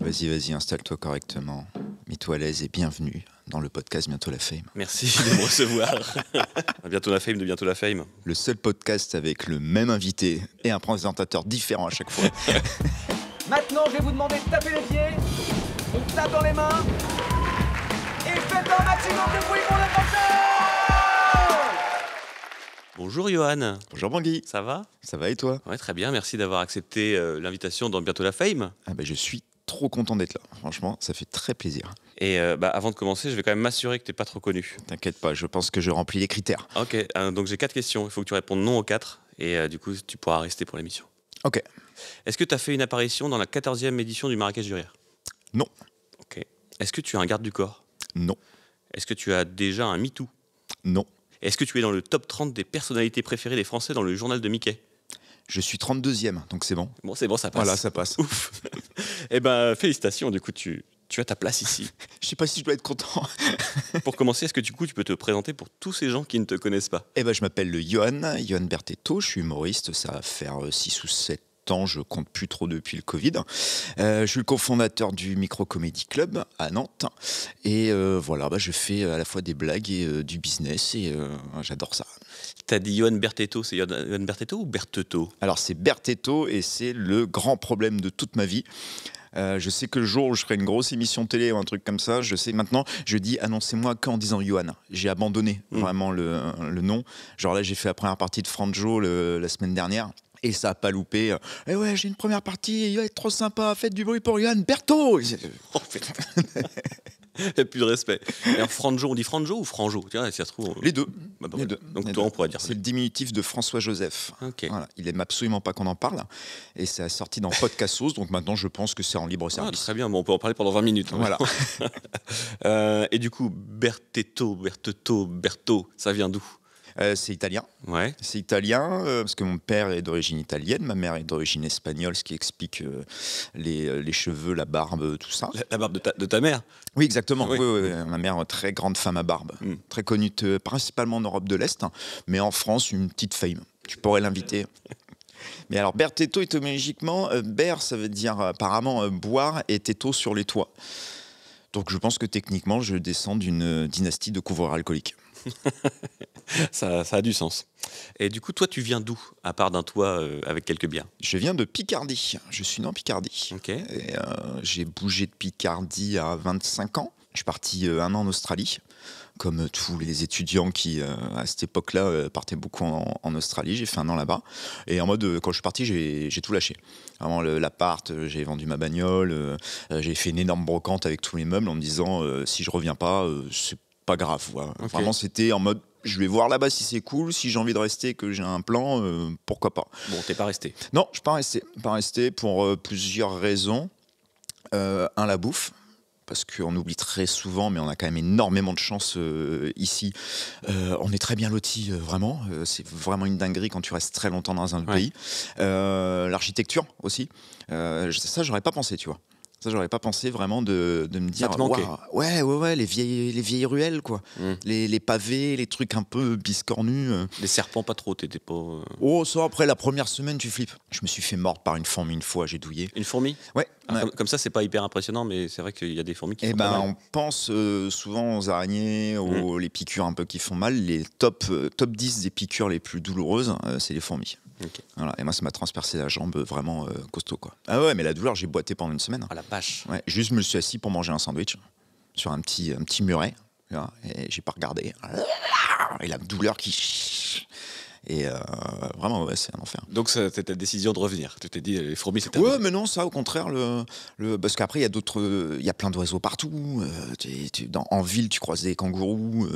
Vas-y, vas-y, installe-toi correctement. Mets-toi à l'aise et bienvenue dans le podcast Bientôt la Fame. Merci de me recevoir. Bientôt la Fame de Bientôt la Fame. Le seul podcast avec le même invité et un présentateur différent à chaque fois. Maintenant, je vais vous demander de taper les pieds. On tape dans les mains. Et faites un maximum de bruit pour le batteur. Bonjour Johan. Bonjour Bangui, Ça va? ça va et toi? Ouais, très bien. Merci d'avoir accepté l'invitation dans Bientôt la Fame. Je suis trop content d'être là. Franchement, ça fait très plaisir. Et avant de commencer, je vais quand même m'assurer que tu n'es pas trop connu. T'inquiète pas, je pense que je remplis les critères. Ok, donc j'ai 4 questions. Il faut que tu répondes non aux 4. Et du coup, tu pourras rester pour l'émission. Ok. Est-ce que tu as fait une apparition dans la 14e édition du Marrakech du Rire? Non. Ok. Est-ce que tu as un garde du corps? Non. Est-ce que tu as déjà un MeToo? Non. Est-ce que tu es dans le top 30 des personnalités préférées des Français dans le journal de Mickey? Je suis 32e, donc c'est bon. Bon, c'est bon, ça passe. Voilà, ça passe. Ouf. Eh ben, félicitations, du coup, tu as ta place ici. Je sais pas si je dois être content. Pour commencer, est-ce que du coup, tu peux te présenter pour tous ces gens qui ne te connaissent pas? Je m'appelle Johan Bertetto, je suis humoriste, ça va faire 6 ou 7 ans, je compte plus trop depuis le Covid. Je suis le cofondateur du Micro Comedy Club à Nantes. Et je fais à la fois des blagues et du business et j'adore ça. T'as dit Johan Bertetto, c'est Johan Bertetto ou Bertetto? Alors c'est Bertetto et c'est le grand problème de toute ma vie. Je sais que le jour où je ferai une grosse émission télé ou un truc comme ça, je sais maintenant, je dis annoncez-moi qu'en disant Johan. J'ai abandonné vraiment le nom. Genre là, j'ai fait la première partie de Franjo la semaine dernière. Et ça a pas loupé. Eh ouais, j'ai une première partie, il va être trop sympa, faites du bruit pour Johan Berto. Oh, putain. Il n'y a plus de respect. Et alors, Franjo, on dit Franjo ou Franjo? Tiens, si ça se trouve. Les deux. Bah, Les voilà. deux. Donc Les toi, deux. on pourrait dire. C'est le diminutif de François Joseph. Ok. Voilà. Il aime absolument pas qu'on en parle. Et c'est sorti dans Podcastos, donc maintenant je pense que c'est en libre Ah, service. très bien, bon, on peut en parler pendant 20 minutes. Voilà. Et du coup, Bertetto, Berto, ça vient d'où? C'est italien. Ouais. C'est italien parce que mon père est d'origine italienne, ma mère est d'origine espagnole, ce qui explique les cheveux, la barbe, tout ça. La barbe de ta mère? Oui, exactement. Oui. Oui, ma mère, très grande femme à barbe, très connue principalement en Europe de l'Est, mais en France, une petite fame. Tu pourrais l'inviter. Mais alors, Bertetto, étymologiquement, ber, ça veut dire apparemment boire et tetto sur les toits. Donc je pense que techniquement, je descends d'une dynastie de couvreurs alcooliques. Ça a du sens. Et du coup, toi, tu viens d'où, à part d'un toit avec quelques bières? Je viens de Picardie. Je suis né en Picardie. Ok. Et, j'ai bougé de Picardie à 25 ans. Je suis parti 1 an en Australie, comme tous les étudiants qui, à cette époque-là, partaient beaucoup en Australie. J'ai fait 1 an là-bas. Et en mode, quand je suis parti, j'ai tout lâché. Vraiment, l'appart, j'ai vendu ma bagnole, j'ai fait une énorme brocante avec tous les meubles en me disant, si je reviens pas, c'est pas grave. Voilà. Ok. Vraiment, c'était en mode, je vais voir là-bas si c'est cool, si j'ai envie de rester, que j'ai un plan, pourquoi pas. Bon, t'es pas resté. Non, je ne suis pas resté pour plusieurs raisons. La bouffe, parce qu'on oublie très souvent, mais on a quand même énormément de chance ici. On est très bien lotis, vraiment. C'est vraiment une dinguerie quand tu restes très longtemps dans un pays. L'architecture aussi. Ça, j'aurais pas pensé, tu vois. Ça, j'aurais pas pensé vraiment de me dire. te manquait. Waouh, ouais, les vieilles ruelles, quoi. Les pavés, les trucs un peu biscornus. Les serpents, pas trop, t'étais pas. Oh, ça, après la première semaine, tu flippes. Je me suis fait mordre par une fourmi une fois, j'ai douillé. Une fourmi? Ouais. Ah, ouais. comme ça, c'est pas hyper impressionnant, mais c'est vrai qu'il y a des fourmis qui Eh font pas ben, mal. on pense souvent aux araignées, aux les piqûres un peu qui font mal. Les top 10 des piqûres les plus douloureuses, c'est les fourmis. Ok. Voilà. Et moi, ça m'a transpercé la jambe vraiment costaud, quoi. Ah ouais, mais la douleur, j'ai boité pendant 1 semaine. Ah la vache. Ouais, juste, je me suis assis pour manger un sandwich sur un petit muret. Tu vois, et j'ai pas regardé. Et la douleur qui... Et vraiment, ouais, c'est un enfer. Donc c'était ta décision de revenir. Tu t'es dit, les fourmis, c'était. Ouais, mais non, ça, au contraire, parce qu'après, il y a plein d'oiseaux partout. En ville, tu croises des kangourous,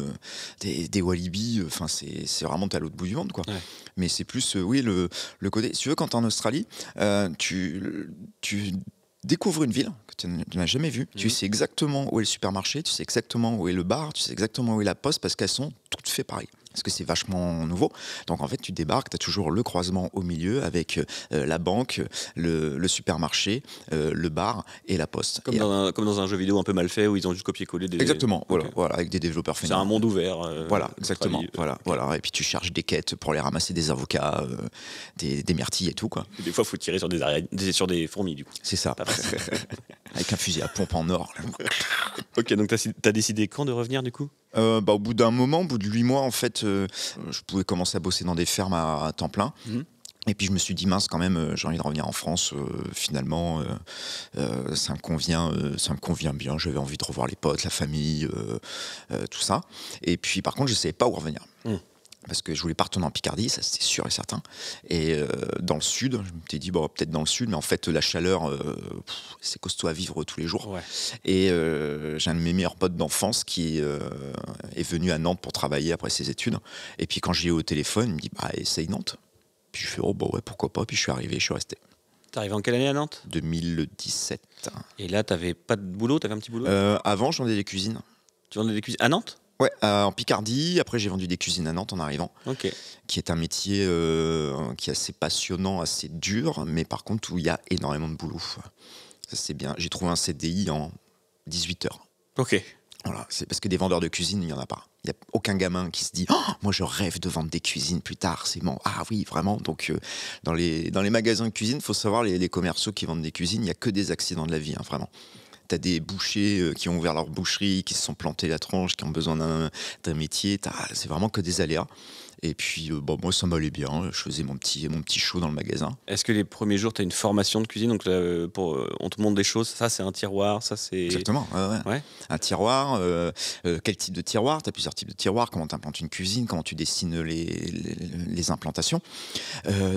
des walibi. Enfin, c'est vraiment, t'es à l'autre bout du monde, quoi. Ouais. Mais c'est plus, oui, le côté. Si tu veux, quand t'es en Australie, tu découvres une ville que tu n'as jamais vue. Tu sais exactement où est le supermarché, tu sais exactement où est le bar, tu sais exactement où est la poste, parce qu'elles sont toutes toutes faites pareil. Parce que c'est vachement nouveau. Donc en fait, tu débarques, tu as toujours le croisement au milieu avec la banque, le supermarché, le bar et la poste. Comme, Et comme dans un jeu vidéo un peu mal fait où ils ont juste copié-collé des... exactement, Ok. voilà, avec des développeurs C'est fainéants. un monde ouvert. Voilà, exactement. Australie. Voilà. Et puis tu charges des quêtes pour aller ramasser des avocats, des myrtilles et tout, quoi. Des fois, il faut tirer sur des, sur des fourmis, du coup. C'est ça. Pas facile. Avec un fusil à pompe en or. Ok, donc t'as décidé quand de revenir, du coup? Au bout d'un moment, au bout de 8 mois, en fait, je pouvais commencer à bosser dans des fermes à temps plein. Mhm. Et puis je me suis dit, mince, quand même, j'ai envie de revenir en France. Finalement, ça me convient bien. J'avais envie de revoir les potes, la famille, tout ça. Et puis, par contre, je ne savais pas où revenir. Mhm. Parce que je voulais pas retourner en Picardie, ça c'était sûr et certain. Et dans le sud, je me suis dit, bon, peut-être dans le sud, mais en fait, la chaleur, c'est costaud à vivre tous les jours. Ouais. Et j'ai un de mes meilleurs potes d'enfance qui est venu à Nantes pour travailler après ses études. Et puis quand j'ai eu au téléphone, il me dit, bah, essaye Nantes. Puis je fais, oh, bah ouais, pourquoi pas. Puis je suis arrivé, je suis resté. T'es arrivé en quelle année à Nantes? 2017. Et là, t'avais pas de boulot? T'avais un petit boulot? Avant, je vendais des cuisines. Tu vendais des cuisines à Nantes? Ouais, en Picardie. Après, j'ai vendu des cuisines à Nantes en arrivant, Ok. qui est un métier qui est assez passionnant, assez dur, mais par contre où il y a énormément de boulot. Ça, c'est bien. J'ai trouvé un CDI en 18 heures. Ok. Voilà, c'est parce que des vendeurs de cuisine, il n'y en a pas. Il n'y a aucun gamin qui se dit oh, moi je rêve de vendre des cuisines plus tard. C'est bon. Ah oui, vraiment. Donc dans les magasins de cuisine, il faut savoir, les commerciaux qui vendent des cuisines, il n'y a que des accidents de la vie, hein, vraiment. T'as des bouchers qui ont ouvert leur boucherie, qui se sont plantés la tronche, qui ont besoin d'un métier. C'est vraiment que des aléas. Et puis, moi, ça m'allait bien. Je faisais mon petit show dans le magasin. Est-ce que les premiers jours, tu as une formation de cuisine? Donc, là, on te montre des choses. Ça, c'est un tiroir. Ça, c'est. Exactement. Ouais. Un tiroir. Quel type de tiroir? Tu as plusieurs types de tiroirs. Comment tu implantes une cuisine? Comment tu dessines les implantations?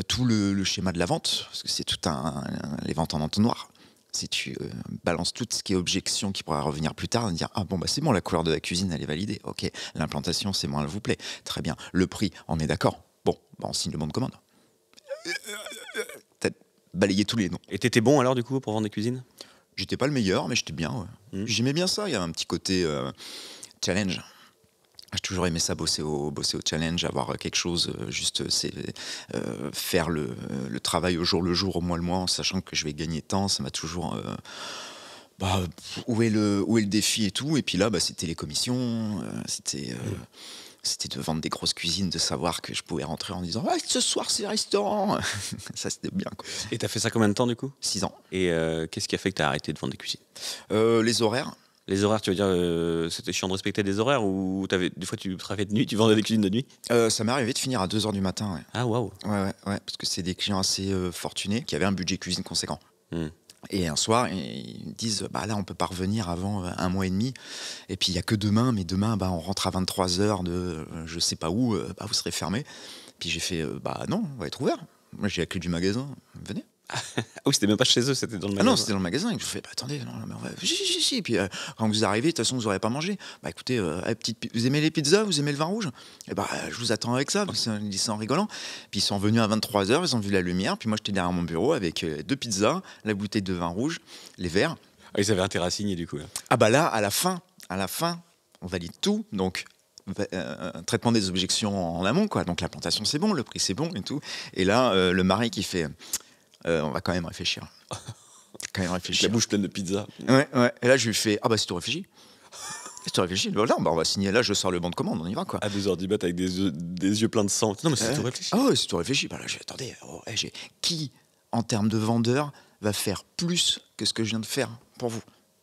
Tout le schéma de la vente. Parce que c'est tout les ventes en entonnoir. Si tu balances tout ce qui est objection qui pourra revenir plus tard, dire ah bon bah c'est bon, la couleur de la cuisine elle est validée, ok, l'implantation c'est bon, elle vous plaît, très bien, le prix on est d'accord, bon bah, on signe le bon de commande. T'as balayé tous les noms. Et t'étais bon alors, du coup, pour vendre des cuisines? J'étais pas le meilleur, mais j'étais bien. Ouais. J'aimais bien ça. Il y avait un petit côté challenge. J'ai toujours aimé ça, bosser au challenge, avoir quelque chose, faire le travail au jour le jour, au mois le mois, en sachant que je vais gagner tant. Ça m'a toujours. Où est le défi et tout. Et puis là, c'était les commissions. C'était de vendre des grosses cuisines, de savoir que je pouvais rentrer en disant ce soir c'est restaurant. Ça c'était bien, quoi. Et t'as fait ça combien de temps, du coup? 6 ans. Et qu'est-ce qui a fait que t'as arrêté de vendre des cuisines? Les horaires. Les horaires, tu veux dire, c'était chiant de respecter des horaires, ou des fois tu travaillais de nuit, tu vendais des cuisines de nuit? Ça m'est arrivé de finir à 2h du matin. Ouais. Ah, waouh. Ouais, parce que c'est des clients assez fortunés qui avaient un budget cuisine conséquent. Et un soir, ils me disent là, on peut pas revenir avant 1 mois et demi. Et puis, il n'y a que demain, mais demain, on rentre à 23h de je sais pas où, vous serez fermé. Puis j'ai fait non, on va être ouvert. Moi, j'ai la clé du magasin, venez. Ah oui, c'était même pas chez eux, c'était dans le Ah magasin. non, c'était dans le magasin. Et je fais attendez, non, mais on va. Si. Et puis quand vous arrivez, de toute façon, vous n'aurez pas mangé. Écoutez, vous aimez les pizzas, vous aimez le vin rouge? Et je vous attends avec ça. Donc, ils disent ça en rigolant. Puis ils sont venus à 23h, ils ont vu la lumière. Puis moi, j'étais derrière mon bureau avec 2 pizzas, la bouteille de vin rouge, les verres. Ah, ils avaient intérêt à signer, du coup. Là, à la fin, on valide tout. Donc, traitement des objections en amont, quoi. Donc, la plantation, c'est bon, le prix, c'est bon et tout. Et là, le mari qui fait. On va quand même réfléchir. La bouche pleine de pizza. Ouais. Et là, je lui fais si tu réfléchis. Si tu réfléchis, on va signer. Là, je sors le bon de commande, on y va, quoi. À 2h du mat avec des yeux pleins de sang. Non, mais si tu réfléchis. Ah ouais, si tu réfléchis. Là, attendez, qui, en termes de vendeur, va faire plus que ce que je viens de faire pour vous?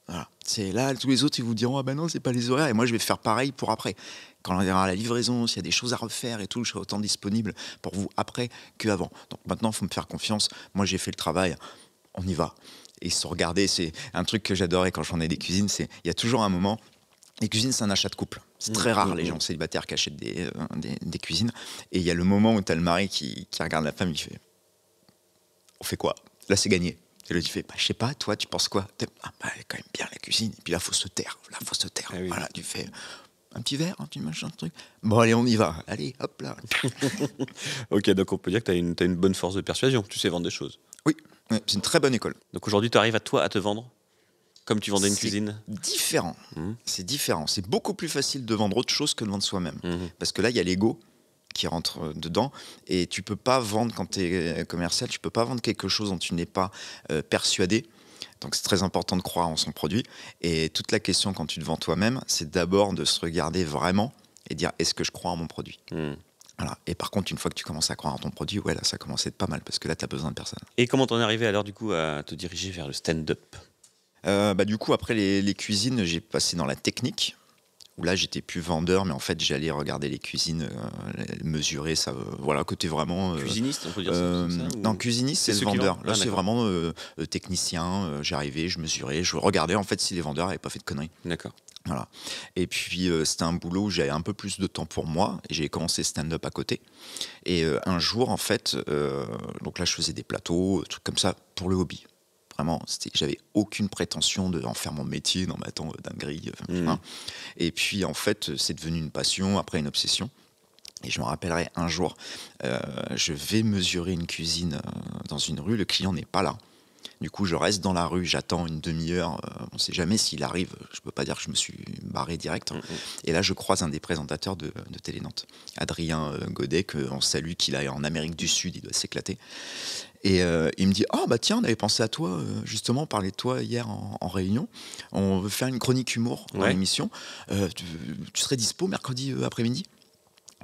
Voilà. C'est là, tous les autres, ils vous diront non, c'est pas les horaires. Et moi, je vais faire pareil pour après. Quand on ira la livraison, s'il y a des choses à refaire et tout, je serai autant disponible pour vous après qu'avant. Donc maintenant, il faut me faire confiance. Moi, j'ai fait le travail. On y va. Et se regarder, c'est un truc que j'adorais quand j'en ai des cuisines. Il y a toujours un moment. Les cuisines, c'est un achat de couple. C'est très rare, les gens célibataires qui achètent des cuisines. Et il y a le moment où tu as le mari qui regarde la femme, il fait on fait quoi? Là, c'est gagné. Et l'autre, il fait je sais pas, toi, tu penses quoi? Elle est quand même bien la cuisine. Et puis là, faut se taire. Ah oui. Voilà, tu fais un petit verre, un petit machin, un truc. Bon, allez, on y va. Allez, hop là. Ok, donc on peut dire que tu as une bonne force de persuasion. Tu sais vendre des choses. Oui, c'est une très bonne école. Donc aujourd'hui, tu arrives à te vendre? Comme tu vendais une C'est cuisine. différent. C'est différent. C'est beaucoup plus facile de vendre autre chose que de vendre soi-même. Mhm. Parce que là, il y a l'ego qui rentre dedans. Et tu peux pas vendre, quand tu es commercial, tu peux pas vendre quelque chose dont tu n'es pas persuadé. Donc c'est très important de croire en son produit. Et toute la question quand tu te vends toi-même, c'est d'abord de se regarder vraiment et dire est-ce que je crois en mon produit. Voilà. Et par contre, une fois que tu commences à croire en ton produit, ouais, là, ça commence à être pas mal parce que là, tu as besoin de personne. Et comment t'en es arrivé alors du coup à te diriger vers le stand-up? Du coup, après les cuisines, j'ai passé dans la technique. Où là, j'étais plus vendeur, mais en fait, j'allais regarder les cuisines, mesurer ça. Voilà, côté vraiment. Cuisiniste, on peut dire ça comme ça, ou- Non, cuisiniste, c'est le ceux qui vendeur. vendent. Là, Ah, c'est d'accord. vraiment technicien. J'arrivais, je mesurais, je regardais en fait si les vendeurs n'avaient pas fait de conneries. D'accord. Voilà. Et puis, c'était un boulot où j'avais un peu plus de temps pour moi. Et j'ai commencé stand-up à côté. Et un jour, en fait, donc là, je faisais des plateaux, trucs comme ça, pour le hobby. Vraiment, j'avais aucune prétention d'en faire mon métier. Non, mais attends, dinguerie. Hein. Et puis, en fait, c'est devenu une passion, après une obsession. Et je me rappellerai un jour, je vais mesurer une cuisine dans une rue, le client n'est pas là. Du coup, je reste dans la rue, j'attends une demi-heure. On ne sait jamais s'il arrive. Je ne peux pas dire que je me suis barré direct. Et là, je croise un des présentateurs de Télé Nantes, Adrien Godet, qu'on salue, qu'il est en Amérique du Sud, il doit s'éclater. Et il me dit « Oh, bah tiens, on avait pensé à toi, justement, on parlait de toi hier en réunion. On veut faire une chronique humour dans l'émission. Tu serais dispo mercredi après-midi ?»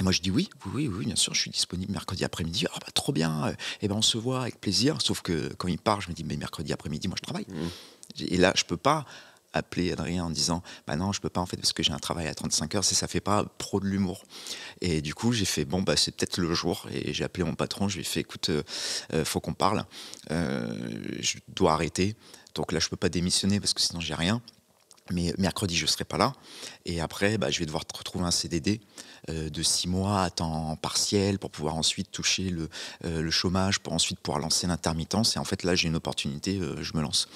Et moi, je dis oui, bien sûr, je suis disponible mercredi après-midi. Ah, bah, trop bien, eh ben, on se voit avec plaisir. Sauf que quand il part, je me dis, mais mercredi après-midi, moi, je travaille. Et là, je peux pas appeler Adrien en disant, bah non, je peux pas, en fait, parce que j'ai un travail à 35 heures, ça fait pas pro de l'humour. Et du coup, j'ai fait, bon, bah, c'est peut-être le jour. Et j'ai appelé mon patron, je lui ai fait, écoute, faut qu'on parle. Je dois arrêter. Donc là, je peux pas démissionner parce que sinon, j'ai rien. Mais mercredi, je ne serai pas là. Et après, je vais devoir retrouver un CDD de 6 mois à temps partiel pour pouvoir ensuite toucher le chômage, pour ensuite pouvoir lancer l'intermittence. Et en fait, là, j'ai une opportunité, je me lance.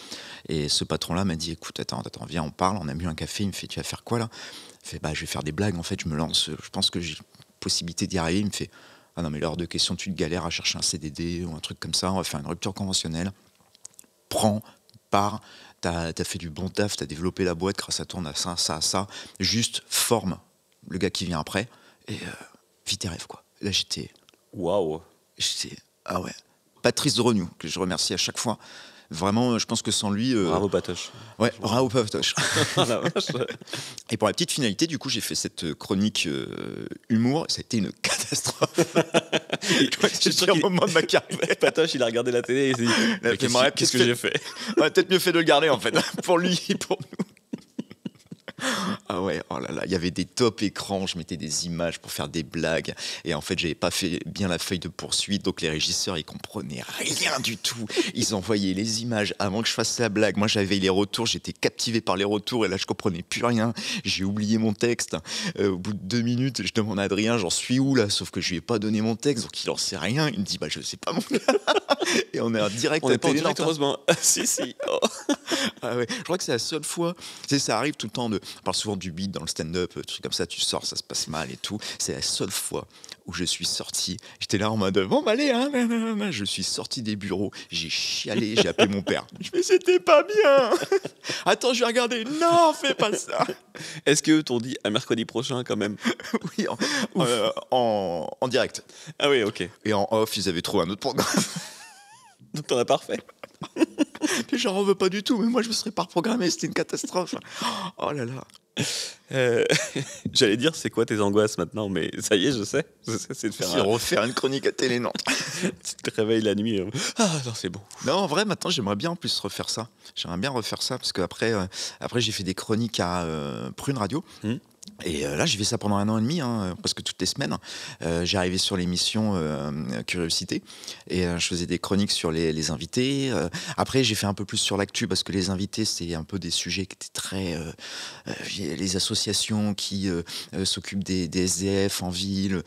Et ce patron-là m'a dit, écoute, attends, viens, on parle. On a bu un café. Il me fait, tu vas faire quoi là? Il fait, je vais faire des blagues. En fait, je me lance. Je pense que j'ai possibilité d'y arriver. Il me fait, ah non, mais l'heure de question, tu te galères à chercher un CDD ou un truc comme ça. On va faire une rupture conventionnelle. Prends, pars. T'as fait du bon taf, t'as développé la boîte grâce à toi, on a ça. Juste forme le gars qui vient après et vis tes rêves, quoi. Là, Waouh. Ah ouais. Patrice Drognou, que je remercie à chaque fois. Vraiment, je pense que sans lui... Bravo Patoche. Ouais, bravo Patoche. La vache. Et pour la petite finalité, du coup, j'ai fait cette chronique humour. Ça a été une catastrophe. C'était un moment de ma carrière. Patoche, il a regardé la télé et il s'est dit, mais qu'est-ce que j'ai fait? On a peut-être mieux fait de le garder, en fait, pour lui et pour nous. Ah ouais, oh là là, il y avait des top écrans, je mettais des images pour faire des blagues et en fait j'avais pas fait bien la feuille de poursuite, donc les régisseurs ils comprenaient rien du tout, ils envoyaient les images avant que je fasse la blague, moi j'avais les retours, j'étais captivé par les retours et là je comprenais plus rien, j'ai oublié mon texte, au bout de 2 minutes je demande à Adrien j'en suis où là, sauf que je lui ai pas donné mon texte donc il en sait rien, il me dit je sais pas mon gars et on est en direct on à n'est pas en Télé direct Nantes. heureusement. Si. Oh. Ah ouais, je crois que c'est la seule fois, tu sais, ça arrive tout le temps, on parle souvent du beat dans le stand-up, truc comme ça, tu sors, ça se passe mal et tout. C'est la seule fois où je suis sorti, j'étais là en mode, bon bah allez, hein, je suis sorti des bureaux, j'ai chialé, j'ai appelé mon père. Je me c'était pas bien. Attends, je vais regarder. Non, fais pas ça. Est-ce qu'eux t'ont dit à mercredi prochain quand même? Oui, en direct. Ah oui, ok. Et en off, ils avaient trouvé un autre programme. Donc t'en as pas refait. J'en veux pas du tout, mais moi je me serais pas reprogrammé, c'était une catastrophe. Oh là là. J'allais dire c'est quoi tes angoisses maintenant, mais ça y est, je sais c'est de faire C'est refaire une chronique à Télé Nantes. tu te réveilles la nuit. Ah non, c'est bon. Non, en vrai, maintenant, j'aimerais bien en plus refaire ça. J'aimerais bien refaire ça parce qu'après, j'ai fait des chroniques à Prune Radio. Et là, j'ai fait ça pendant 1 an et demi, presque toutes les semaines. J'ai arrivé sur l'émission Curiosité et je faisais des chroniques sur les invités. Après, j'ai fait un peu plus sur l'actu parce que les invités, c'est un peu des sujets qui étaient très... les associations qui s'occupent des SDF en ville,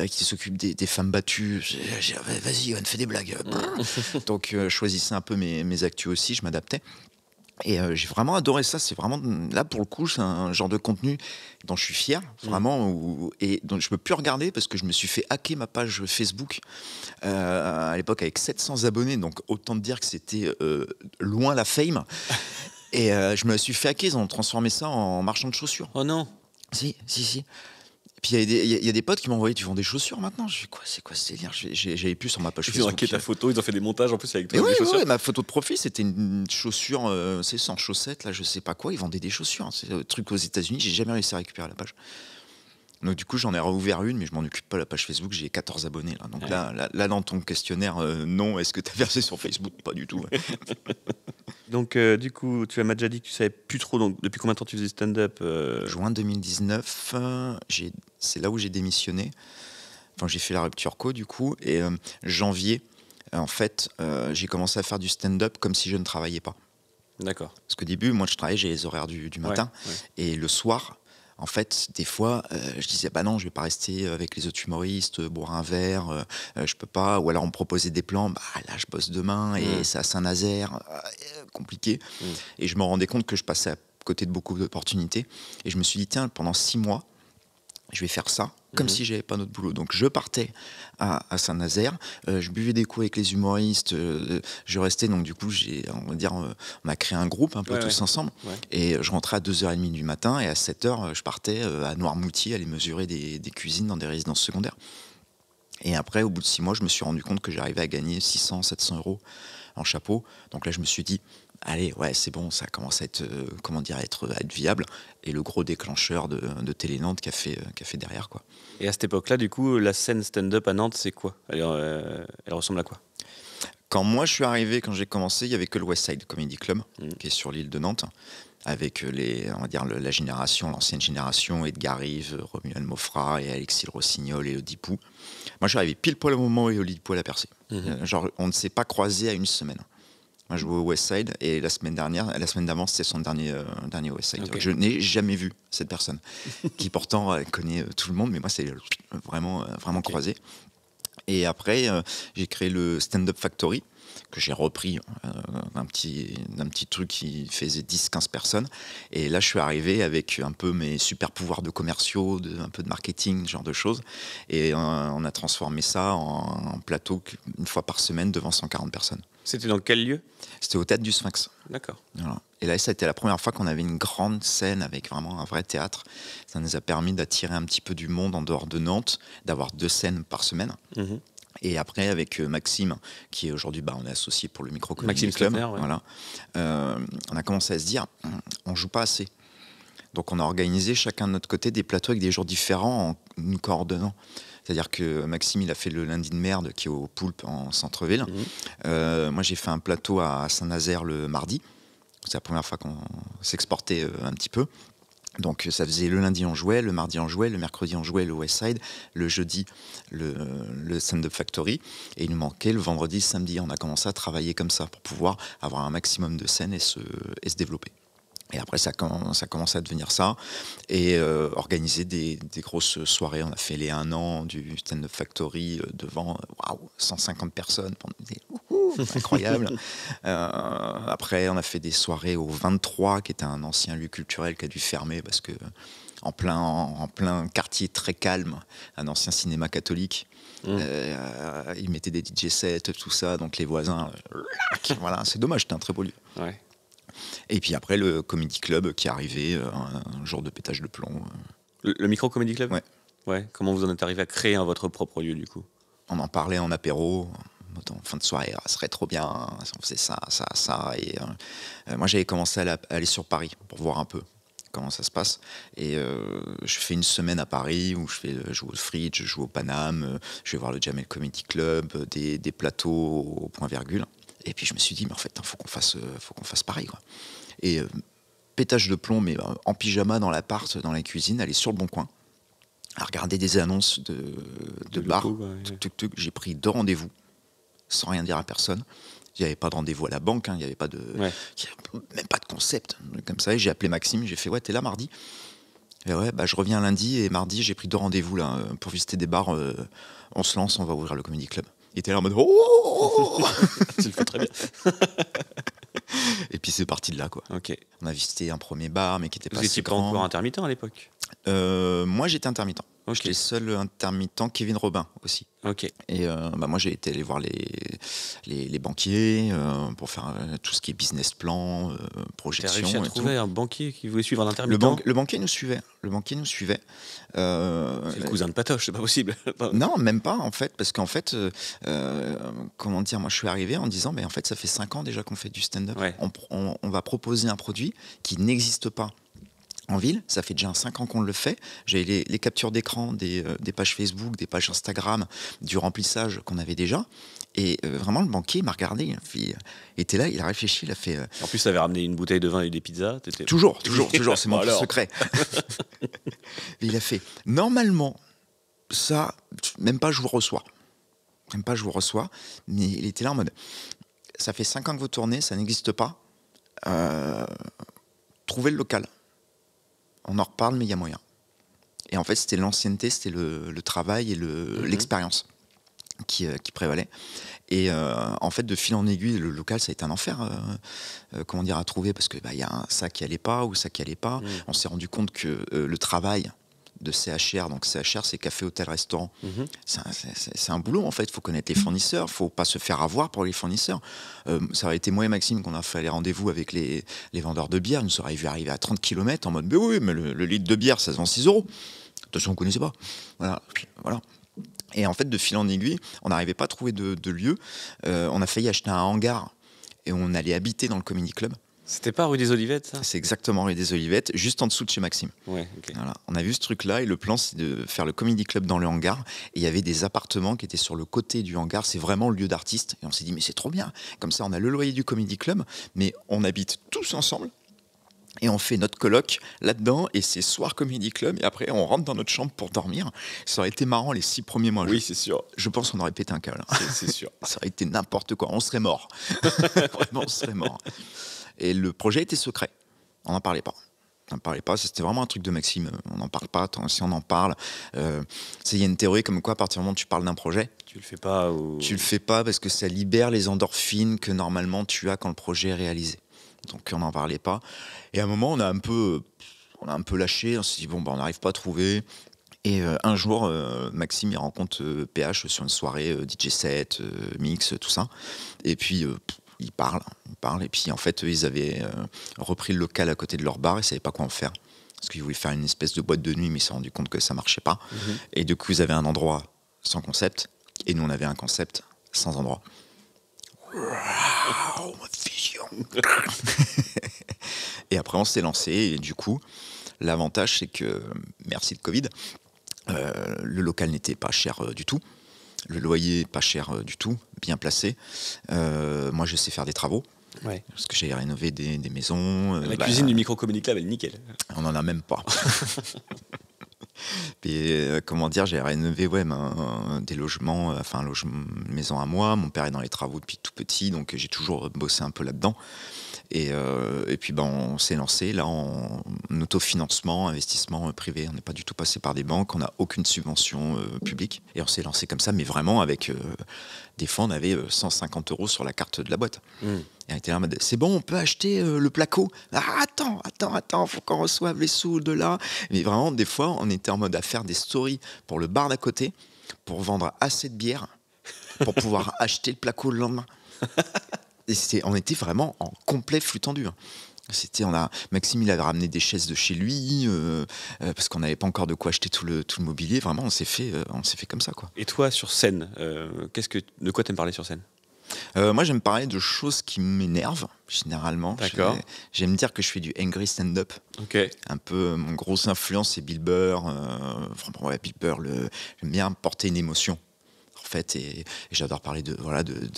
qui s'occupent des femmes battues. J'ai vas-y, on fait des blagues. Donc, je choisissais un peu mes actus aussi, je m'adaptais. Et j'ai vraiment adoré ça. C'est vraiment, là pour le coup, c'est un genre de contenu dont je suis fier, vraiment, et dont je ne peux plus regarder parce que je me suis fait hacker ma page Facebook à l'époque avec 700 abonnés. Donc autant te dire que c'était loin la fame. Et je me suis fait hacker, ils ont transformé ça en marchand de chaussures. Oh non. Si. Et puis il y a des potes qui m'ont envoyé, tu vends des chaussures maintenant? Je fais quoi, c'est quoi ce délire? J'avais plus sur ma page Ils ont Facebook. hacké ta photo, ils ont fait des montages en plus avec toi. Et avec des chaussures. ouais, ma photo de profil, c'était une chaussure, c'est sans chaussettes, là, je sais pas quoi, ils vendaient des chaussures. C'est un truc aux États-Unis, j'ai jamais réussi à récupérer la page. Donc du coup, j'en ai rouvert une, mais je m'en occupe pas, la page Facebook, j'ai 14 abonnés là. Donc là, dans ton questionnaire, non, est-ce que tu as versé sur Facebook? Pas du tout. Donc du coup, tu m'as déjà dit que tu savais plus trop. Donc depuis combien de temps tu faisais stand-up Juin 2019, c'est là où j'ai démissionné. Enfin, j'ai fait la rupture co du coup, et janvier, en fait, j'ai commencé à faire du stand-up comme si je ne travaillais pas. D'accord. Parce qu'au début, moi, je travaillais, j'ai les horaires du matin, et le soir, en fait, des fois, je disais, bah non, je vais pas rester avec les autres humoristes, boire un verre, je peux pas. Ou alors on me proposait des plans, bah là, je bosse demain, et c'est à Saint-Nazaire, compliqué. Et je me rendais compte que je passais à côté de beaucoup d'opportunités. Et je me suis dit, tiens, pendant 6 mois, je vais faire ça, comme si j'avais pas d'autre boulot. Donc je partais à Saint-Nazaire, je buvais des coups avec les humoristes, je restais, donc du coup, on a créé un groupe un peu tous ensemble, et je rentrais à 2h30 du matin, et à 7h, je partais à Noirmoutier, aller mesurer des cuisines dans des résidences secondaires. Et après, au bout de 6 mois, je me suis rendu compte que j'arrivais à gagner 600, 700 euros en chapeau. Donc là, je me suis dit, allez, ouais, c'est bon, ça commence à être, à être viable. Et le gros déclencheur de Télé-Nantes qui a fait derrière, quoi. Et à cette époque-là, du coup, la scène stand-up à Nantes, c'est quoi? Elle ressemble à quoi? Quand moi je suis arrivé, quand j'ai commencé, il n'y avait que le West Side Comedy Club, qui est sur l'île de Nantes, avec la génération, l'ancienne génération, Edgar Rive, Romuald Mofra et Alexis Le Rossignol et Elodie Pou. Moi je suis arrivé pile poil au moment où Elodie Pou a percé. Genre, on ne s'est pas croisé à une semaine. Moi, je jouais au West Side, et la semaine d'avant, c'était son dernier West Side. Okay. Je n'ai jamais vu cette personne, qui pourtant connaît tout le monde, mais moi, c'est vraiment croisé. Et après, j'ai créé le Stand Up Factory, que j'ai repris d'un petit truc qui faisait 10-15 personnes. Et là, je suis arrivé avec un peu mes super pouvoirs de commerciaux, un peu de marketing, ce genre de choses. Et on a transformé ça en plateau une fois par semaine devant 140 personnes. C'était dans quel lieu? C'était au Théâtre du Sphinx. D'accord. Voilà. Et là, ça a été la première fois qu'on avait une grande scène avec vraiment un vrai théâtre. Ça nous a permis d'attirer un petit peu du monde en dehors de Nantes, d'avoir 2 scènes par semaine. Et après, avec Maxime, qui est aujourd'hui, on est associé pour le Micro Comedy Club, voilà, on a commencé à se dire, on joue pas assez. Donc on a organisé chacun de notre côté des plateaux avec des jours différents en nous coordonnant. C'est-à-dire que Maxime, il a fait le lundi de merde qui est au Poulpe en centre-ville. Moi, j'ai fait un plateau à Saint-Nazaire le mardi. C'est la première fois qu'on s'exportait un petit peu. Donc ça faisait le lundi on jouait, le mardi on jouait, le mercredi on jouait le West Side, le jeudi le Stand-Up Factory, et il nous manquait le vendredi, le samedi. On a commencé à travailler comme ça pour pouvoir avoir un maximum de scènes et se développer. Et après, ça commence à devenir ça. Et organiser des grosses soirées. On a fait les 1 an du Stand Up Factory devant 150 personnes. Incroyable. Après, on a fait des soirées au 23, qui était un ancien lieu culturel qui a dû fermer parce que en plein quartier très calme, un ancien cinéma catholique. Ils mettaient des DJ sets, tout ça. Donc les voisins, voilà, c'est dommage, c'était un très beau lieu. Ouais. Et puis après, le Comedy Club qui est arrivé, un jour de pétage de plomb. Le Micro Comedy Club? Ouais. Comment vous en êtes arrivé à créer votre propre lieu, du coup? On en parlait en apéro, en fin de soirée, ça serait trop bien, on faisait ça. Et moi, j'avais commencé à aller sur Paris pour voir un peu comment ça se passe. Et je fais une semaine à Paris où je joue au Fridge, je joue au Paname, je vais voir le Jamel Comedy Club, des plateaux au point virgule. Et puis je me suis dit, mais en fait, faut qu'on fasse pareil, quoi. Et pétage de plomb, mais en pyjama dans l'appart, dans la cuisine, aller sur le Bon Coin, à regarder des annonces de bars. J'ai pris 2 rendez-vous, sans rien dire à personne. Il n'y avait pas de rendez-vous à la banque, il n'y avait même pas de concept. Comme ça, et j'ai appelé Maxime, j'ai fait, ouais, t'es là mardi? Et je reviens lundi, et mardi, j'ai pris 2 rendez-vous là, pour visiter des bars. On se lance, on va ouvrir le Comedy Club. Il était là en mode oh. Tu le fais très bien. Et puis c'est parti de là, quoi. Okay. On a visité un premier bar, mais qui était pas si grand. Vous n'étiez pas encore intermittent à l'époque? Moi, j'étais intermittent. Ok. J'étais seul intermittent, Kevin Robin aussi. Ok. Et moi, j'ai été aller voir les banquiers pour faire tout ce qui est business plan, Tu as projection réussi à et tout. trouver un banquier qui voulait suivre un Le, intermittent. le banquier nous suivait. Le banquier nous suivait. C'est le cousin de Patoche, c'est pas possible. Non, même pas en fait, parce qu'en fait, comment dire, moi je suis arrivé en disant, mais en fait, ça fait 5 ans déjà qu'on fait du stand-up. Ouais. On va proposer un produit qui n'existe pas en ville. Ça fait déjà 5 ans qu'on le fait. J'ai les captures d'écran des pages Facebook, des pages Instagram, du remplissage qu'on avait déjà. Et vraiment, le banquier m'a regardé, il était là, il a réfléchi, il a fait. En plus, tu avais ramené une bouteille de vin et des pizzas. Toujours, c'est mon Bon, alors. secret. Et il a fait, normalement, ça, même pas je vous reçois. Même pas je vous reçois. Mais il était là en mode, ça fait 5 ans que vous tournez, ça n'existe pas. Trouvez le local. On en reparle, mais il y a moyen. Et en fait, c'était l'ancienneté, c'était le travail et l'expérience qui prévalait. Et en fait, de fil en aiguille, le local, ça a été un enfer, comment dire, à trouver, parce que y a ça qui allait pas ou ça qui allait pas. On s'est rendu compte que le travail de CHR, donc CHR, c'est café, hôtel, restaurant. C'est un boulot en fait. Il faut connaître les fournisseurs, il faut pas se faire avoir pour les fournisseurs. Ça aurait été moi et Maxime qu'on a fait les rendez-vous avec les vendeurs de bière. Nous aurions vu arriver à 30 km en mode, mais oui, mais le litre de bière, ça se vend 6 €. Attention, on connaissait pas. Voilà. Et en fait, de fil en aiguille, on n'arrivait pas à trouver de lieu. On a failli acheter un hangar et on allait habiter dans le Comedy Club. C'était pas rue des Olivettes, ça? C'est exactement rue des Olivettes, juste en dessous de chez Maxime. Ouais, ok. Voilà. On a vu ce truc-là et le plan, c'est de faire le Comedy Club dans le hangar. Et il y avait des appartements qui étaient sur le côté du hangar. C'est vraiment le lieu d'artiste. Et on s'est dit, mais c'est trop bien. Comme ça, on a le loyer du Comedy Club, mais on habite tous ensemble. Et on fait notre coloc là-dedans, et c'est soir Comedy Club, et après on rentre dans notre chambre pour dormir. Ça aurait été marrant les 6 premiers mois. Oui, c'est sûr. Je pense qu'on aurait pété un câble. C'est sûr. Ça aurait été n'importe quoi, on serait mort. Vraiment, on serait mort. Et le projet était secret, on n'en parlait pas. On n'en parlait pas, c'était vraiment un truc de Maxime, on n'en parle pas, si on en parle. Il y a une théorie comme quoi à partir du moment où tu parles d'un projet, Tu le fais pas ou... tu le fais pas parce que ça libère les endorphines que normalement tu as quand le projet est réalisé. Donc on n'en parlait pas. Et à un moment, on a un peu lâché. On s'est dit, on n'arrive pas à trouver. Et un jour, Maxime, il rencontre PH sur une soirée DJ set, mix, tout ça. Et puis, il parle. Et puis, en fait, ils avaient repris le local à côté de leur bar. Ils ne savaient pas quoi en faire. Parce qu'ils voulaient faire une espèce de boîte de nuit, mais ils se sont rendu compte que ça ne marchait pas. Et du coup, ils avaient un endroit sans concept. Et nous, on avait un concept sans endroit. Wow, ma vision. Et après on s'est lancé et du coup l'avantage c'est que merci le Covid, le local n'était pas cher du tout, le loyer pas cher du tout, bien placé. Moi je sais faire des travaux. Ouais. Parce que j'ai rénové des maisons. La cuisine du Micro Comedy Club, elle est nickel. On n'en a même pas. Et comment dire, j'ai rénové des logements, enfin une maison à moi. Mon père est dans les travaux depuis tout petit, donc j'ai toujours bossé un peu là-dedans. Et puis on s'est lancé là en autofinancement, investissement privé. On n'est pas du tout passé par des banques, on n'a aucune subvention publique. Et on s'est lancé comme ça, mais vraiment avec des fois on avait 150 € sur la carte de la boîte. Et on était là en mode, c'est bon, on peut acheter le placo. Ah, attends, faut qu'on reçoive les sous de là. Mais vraiment, des fois, on était en mode à faire des stories pour le bar d'à côté, pour vendre assez de bière, pour pouvoir acheter le placo le lendemain. Et on était vraiment en complet flux tendu. Maxime, il avait ramené des chaises de chez lui, parce qu'on n'avait pas encore de quoi acheter tout le mobilier. Vraiment, on s'est fait comme ça, quoi. Et toi, sur scène, de quoi t'aimes parler sur scène? Moi, j'aime parler de choses qui m'énervent, généralement. D'accord. J'aime dire que je fais du angry stand-up. Ok. Un peu, mon grosse influence, c'est Bill Burr. Bill Burr, j'aime bien porter une émotion, en fait. Et j'adore parler de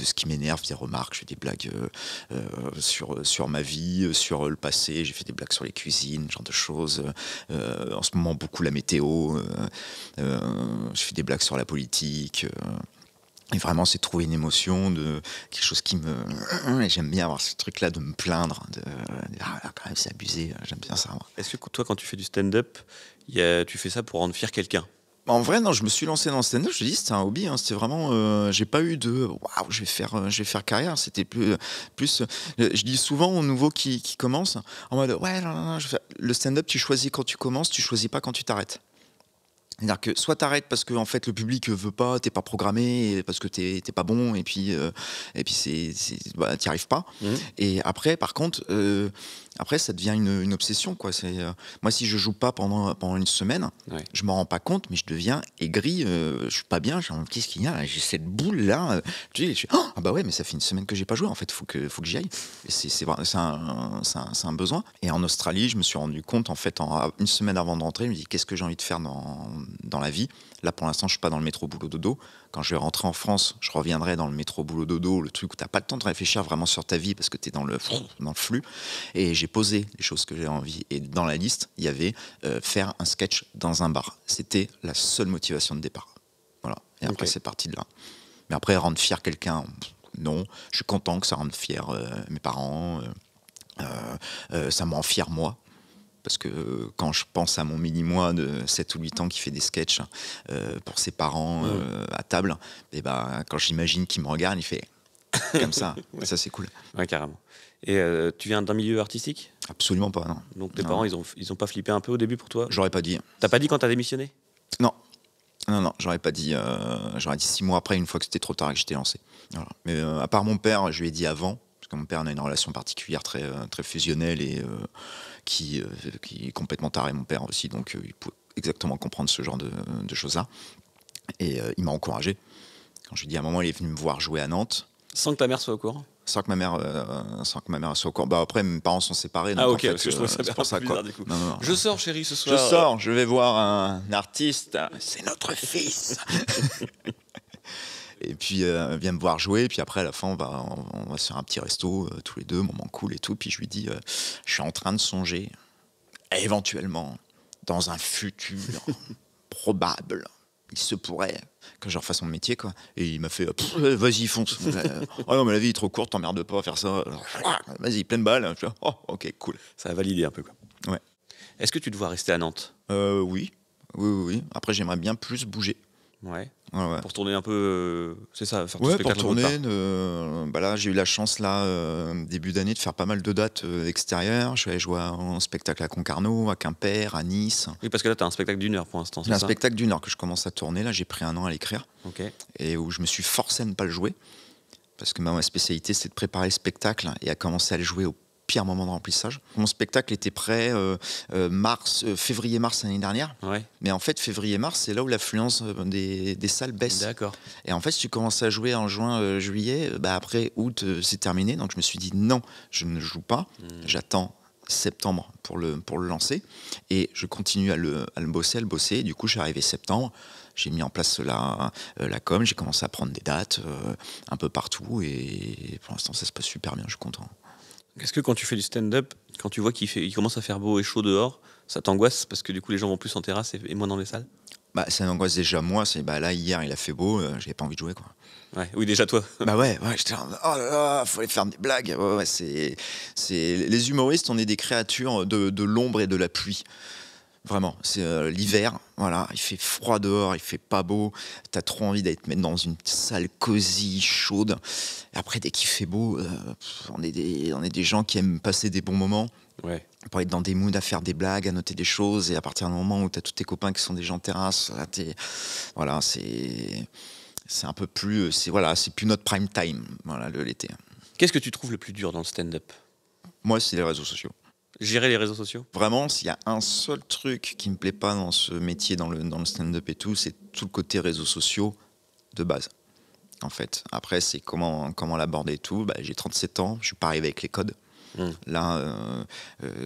ce qui m'énerve, des remarques. Je fais des blagues sur ma vie, sur le passé. J'ai fait des blagues sur les cuisines, ce genre de choses. En ce moment, beaucoup la météo. Je fais des blagues sur la politique. Et vraiment, c'est trouver une émotion, de quelque chose qui me... Et j'aime bien avoir ce truc-là de me plaindre, quand même, c'est abusé, j'aime bien ça. Moi. Est-ce que toi, quand tu fais du stand-up, tu fais ça pour rendre fier quelqu'un? En vrai, non, je me suis lancé dans le stand-up, je te dis, c'était un hobby, hein, c'était vraiment... j'ai pas eu de... Waouh, je vais faire carrière, c'était plus je dis souvent aux nouveaux qui commencent, en mode, ouais, non, le stand-up, tu choisis quand tu commences, tu choisis pas quand tu t'arrêtes. C'est-à-dire que soit t'arrêtes parce que en fait le public veut pas, t'es pas programmé, et parce que t'es pas bon, et puis bah, t'y arrives pas. Mhm. Et après, par contre, après ça devient une obsession, quoi. Moi, si je joue pas pendant une semaine, Ouais. je m'en rends pas compte, mais je deviens aigri. Je suis pas bien. Qu'est-ce qu'il y a là? J'ai cette boule là. Ah bah ouais, mais ça fait une semaine que j'ai pas joué. En fait, faut que j'y aille. Et c'est un besoin. Et en Australie, je me suis rendu compte, en fait, une semaine avant de rentrer, je me dis qu'est-ce que j'ai envie de faire dans la vie. Là, pour l'instant, je suis pas dans le métro boulot dodo. Quand je vais rentrer en France, je reviendrai dans le métro boulot dodo, le truc où t'as pas le temps de réfléchir vraiment sur ta vie parce que t'es dans le flux. Et j'ai posé les choses que j'ai envie. Et dans la liste, il y avait faire un sketch dans un bar. C'était la seule motivation de départ. Voilà. Et après, c'est parti de là. Mais après, rendre fier quelqu'un, non. Je suis content que ça rende fier mes parents. Ça me rend fier moi. Parce que quand je pense à mon mini-moi de 7 ou 8 ans qui fait des sketchs pour ses parents à table, et bah, quand j'imagine qu'il me regarde, il fait comme ça. Ouais. Ça, c'est cool. Ouais, carrément. Et tu viens d'un milieu artistique? Absolument pas, non. Donc tes Non. parents, ils ont pas flippé un peu au début pour toi? J'aurais pas dit. T'as pas dit quand t'as démissionné? Non. Non, j'aurais pas dit. J'aurais dit 6 mois après, une fois que c'était trop tard et que j'étais lancé. Voilà. Mais à part mon père, je lui ai dit avant, parce que mon père a une relation particulière très fusionnelle et qui est complètement taré, mon père aussi, donc il peut exactement comprendre ce genre de choses-là. Et il m'a encouragé. Quand je lui ai dit à un moment, il est venu me voir jouer à Nantes. Sans que ta mère soit au courant? Sans que ma mère soit au courant. Bah, après, mes parents sont séparés. Donc Ah, ok, en fait, parce que je trouvais ça c'est pour ça, bizarre, quoi. du coup. Non. Je sors, chérie, ce Je soir. sors, je vais voir un artiste. C'est notre fils. Et puis, vient me voir jouer. Puis après, à la fin, on va se faire un petit resto, tous les deux, moment cool et tout. Puis je lui dis, je suis en train de songer, éventuellement, dans un futur probable, il se pourrait que je refasse mon métier, quoi. Et il m'a fait, vas-y, fonce. Oh non, mais la vie est trop courte, t'emmerdes pas à faire ça. Vas-y, pleine balle. Je fais, oh, ok, cool. Ça a validé un peu, quoi. Ouais. Est-ce que tu te vois rester à Nantes? Oui. Après, j'aimerais bien plus bouger. Ouais. Ouais. Pour tourner un peu, c'est ça, faire du Ouais, pour spectacle en tourner. autre part. Là, j'ai eu la chance, début d'année, de faire pas mal de dates extérieures. Je suis allé jouer en spectacle à Concarneau, à Quimper, à Nice. Oui, parce que là, t'as un spectacle d'1 heure pour l'instant, c'est J'ai un ça? spectacle d'1 heure que je commence à tourner. Là, j'ai pris 1 an à l'écrire. Ok. Et où je me suis forcé à ne pas le jouer. Parce que ma spécialité, c'est de préparer le spectacle et à commencer à le jouer au pire moment de remplissage. Mon spectacle était prêt février-mars l'année dernière. Ouais. Mais en fait, février-mars, c'est là où l'affluence des salles baisse. D'accord. Et en fait, si tu commences à jouer en juin, juillet, après août, c'est terminé. Donc je me suis dit non, je ne joue pas. J'attends septembre pour le lancer. Et je continue à le bosser. Et du coup, je suis arrivé septembre. J'ai mis en place la com. J'ai commencé à prendre des dates un peu partout. Et pour l'instant, ça se passe super bien. Je suis content. Est-ce que quand tu fais du stand-up, quand tu vois qu'il commence à faire beau et chaud dehors, ça t'angoisse parce que du coup les gens vont plus en terrasse et moins dans les salles? Bah, ça m'angoisse déjà moi. Là, hier, il a fait beau. J'avais pas envie de jouer, quoi. Ouais. Oui, déjà toi. Bah ouais, j'étais là, oh là là, faut aller faire des blagues. Ouais, c'est les humoristes, on est des créatures de l'ombre et de la pluie. Vraiment, c'est l'hiver, voilà, il fait froid dehors, il fait pas beau, t'as trop envie d'être mettre dans une salle cosy, chaude. Et après, dès qu'il fait beau, on est des gens qui aiment passer des bons moments. Ouais. Pour être dans des moods à faire des blagues, à noter des choses, et à partir du moment où t'as tous tes copains qui sont des gens de terrasse, là, c'est un peu plus, c'est plus notre prime time, voilà, l'été. Qu'est-ce que tu trouves le plus dur dans le stand-up? Moi, c'est les réseaux sociaux. Gérer les réseaux sociaux? Vraiment, s'il y a un seul truc qui me plaît pas dans ce métier, dans le stand-up et tout, c'est tout le côté réseaux sociaux de base. En fait, après, c'est comment l'aborder et tout. J'ai 37 ans, je suis pas arrivé avec les codes. Là,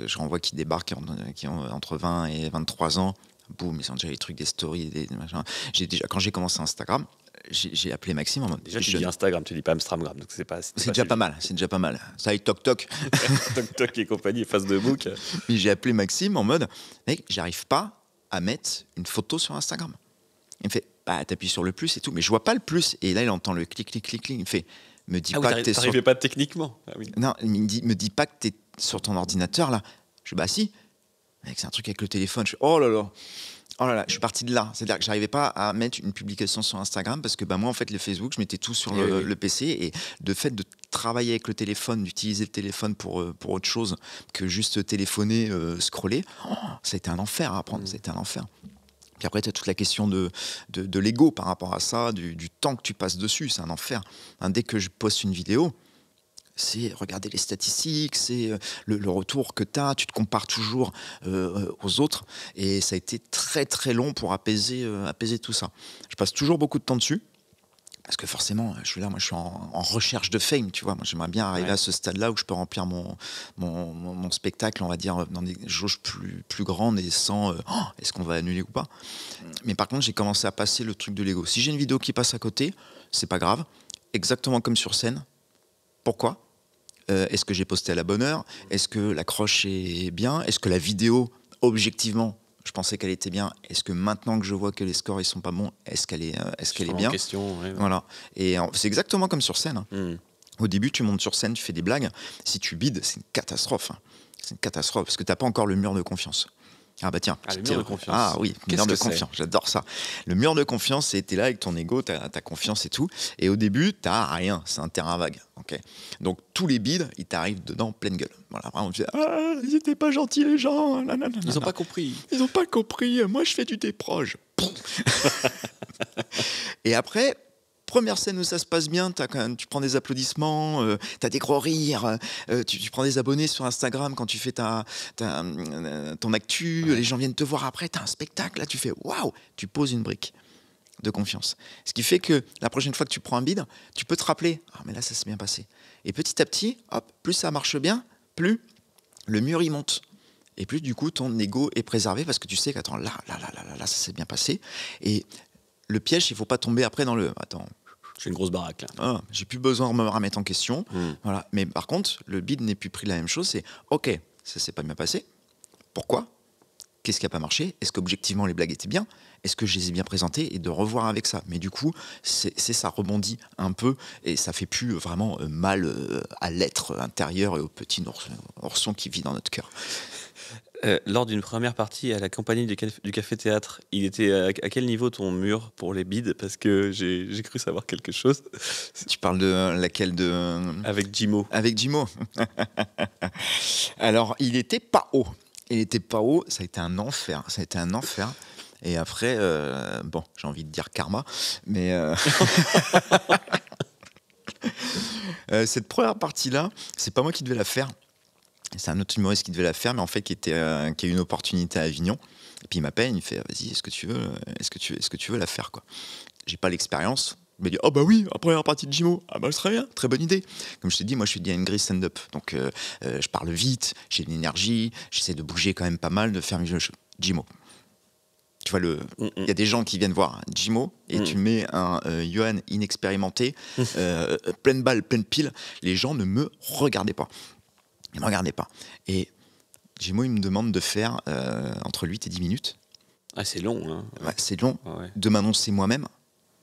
j'en vois qui débarquent, qui ont entre 20 et 23 ans. Boum, ils ont déjà les trucs, des stories, des machins. Quand j'ai commencé Instagram, j'ai appelé Maxime en mode. Déjà, tu dis Instagram, tu dis pas Amstramgram, donc c'est pas. C'est déjà pas mal, c'est déjà pas mal. Ça aille toc toc. Toc toc et compagnie, face de bouc. Mais j'ai appelé Maxime en mode, mec, j'arrive pas à mettre une photo sur Instagram. Il me fait, t'appuies sur le plus et tout, mais je vois pas le plus. Et là, il entend le clic. Il me fait, me dis pas que t'es sur. T'arrivais pas techniquement. Ah, oui. Non, il me dit pas que t'es sur ton ordinateur là. Je dis, si. Mec, c'est un truc avec le téléphone. Je fais, oh là là, je suis parti de là. C'est-à-dire que j'arrivais pas à mettre une publication sur Instagram parce que moi, en fait, le Facebook, je mettais tout sur le PC. Et de fait de travailler avec le téléphone, d'utiliser le téléphone pour autre chose que juste téléphoner, scroller, ça a été un enfer à apprendre. Ça a été un enfer. Puis après, tu as toute la question de l'ego par rapport à ça, du temps que tu passes dessus, c'est un enfer. Hein, dès que je poste une vidéo, c'est regarder les statistiques, c'est le retour que tu as, tu te compares toujours aux autres, et ça a été très très long pour apaiser tout ça. Je passe toujours beaucoup de temps dessus, parce que forcément, je suis là, moi je suis en recherche de fame, tu vois. Moi j'aimerais bien arriver à ce stade-là où je peux remplir mon spectacle, on va dire, dans des jauges plus grandes et sans est-ce qu'on va annuler ou pas. Mais par contre, j'ai commencé à passer le truc de l'ego. Si j'ai une vidéo qui passe à côté, c'est pas grave, exactement comme sur scène. Pourquoi ? Est-ce que j'ai posté à la bonne heure ? Est-ce que l'accroche est bien ? Est-ce que la vidéo, objectivement, je pensais qu'elle était bien. Est-ce que maintenant que je vois que les scores ils sont pas bons, est-ce qu'elle est bien ? Question, ouais. Voilà. Et c'est exactement comme sur scène. Au début, tu montes sur scène, tu fais des blagues. Si tu bides, c'est une catastrophe. Hein. C'est une catastrophe parce que t'as pas encore le mur de confiance. Ah bah tiens, le mur de confiance. Ah oui, le mur de confiance, j'adore ça. Le mur de confiance, c'est t'es là avec ton ego, t'as confiance et tout. Et au début, t'as rien, c'est un terrain vague. Okay. Donc tous les bides, ils t'arrivent dedans pleine gueule. Voilà, vraiment, tu dis, ils étaient pas gentils les gens. Ils ont pas compris. Ils ont pas compris. Moi, je fais du déproche. Et après. Première scène où ça se passe bien, tu prends des applaudissements, tu as des gros rires, tu prends des abonnés sur Instagram quand tu fais ton actu, les gens viennent te voir après, tu as un spectacle, là tu fais waouh, tu poses une brique de confiance. Ce qui fait que la prochaine fois que tu prends un bide, tu peux te rappeler, mais là ça s'est bien passé. Et petit à petit, hop, plus ça marche bien, plus le mur il monte. Et plus du coup ton ego est préservé parce que tu sais qu'attends, là, ça s'est bien passé. Et le piège, il ne faut pas tomber après dans le... Attends, j'ai une grosse baraque là. J'ai plus besoin de me remettre en question. Voilà. Mais par contre, le bid n'est plus pris la même chose. C'est OK, ça s'est pas bien passé. Pourquoi ? Qu'est-ce qui n'a pas marché ? Est-ce qu'objectivement les blagues étaient bien ? Est-ce que je les ai bien présentées ? Et de revoir avec ça. Mais du coup, ça rebondit un peu et ça fait plus vraiment mal à l'être intérieur et au petit ourson qui vit dans notre cœur. Lors d'une première partie à la compagnie du Café Théâtre, il était à quel niveau ton mur pour les bides ? Parce que j'ai cru savoir quelque chose. Tu parles de laquelle Avec Jimo. Avec Jimo. Alors, il était pas haut. Il était pas haut. Ça a été un enfer. Et après, j'ai envie de dire karma, mais cette première partie-là, c'est pas moi qui devais la faire. C'est un autre humoriste qui devait la faire, mais en fait qui a eu une opportunité à Avignon. Et puis il m'appelle, il me fait vas-y, est-ce que tu veux la faire quoi ? J'ai pas l'expérience. Il m'a dit bah oui, la première partie de Jimo, ce serait bien, très bonne idée. Comme je t'ai dit, moi je suis une grille stand-up, donc je parle vite, j'ai de l'énergie, j'essaie de bouger quand même pas mal, de faire Jimo. Tu vois il y a des gens qui viennent voir Jimo et tu mets un Johan inexpérimenté, pleine balle, pleine pile, les gens ne me regardaient pas. Il ne me regardait pas. Et Jimo, il me demande de faire entre 8 et 10 minutes. Ah, c'est long. Hein. Ouais, c'est long. Ouais. De m'annoncer moi-même.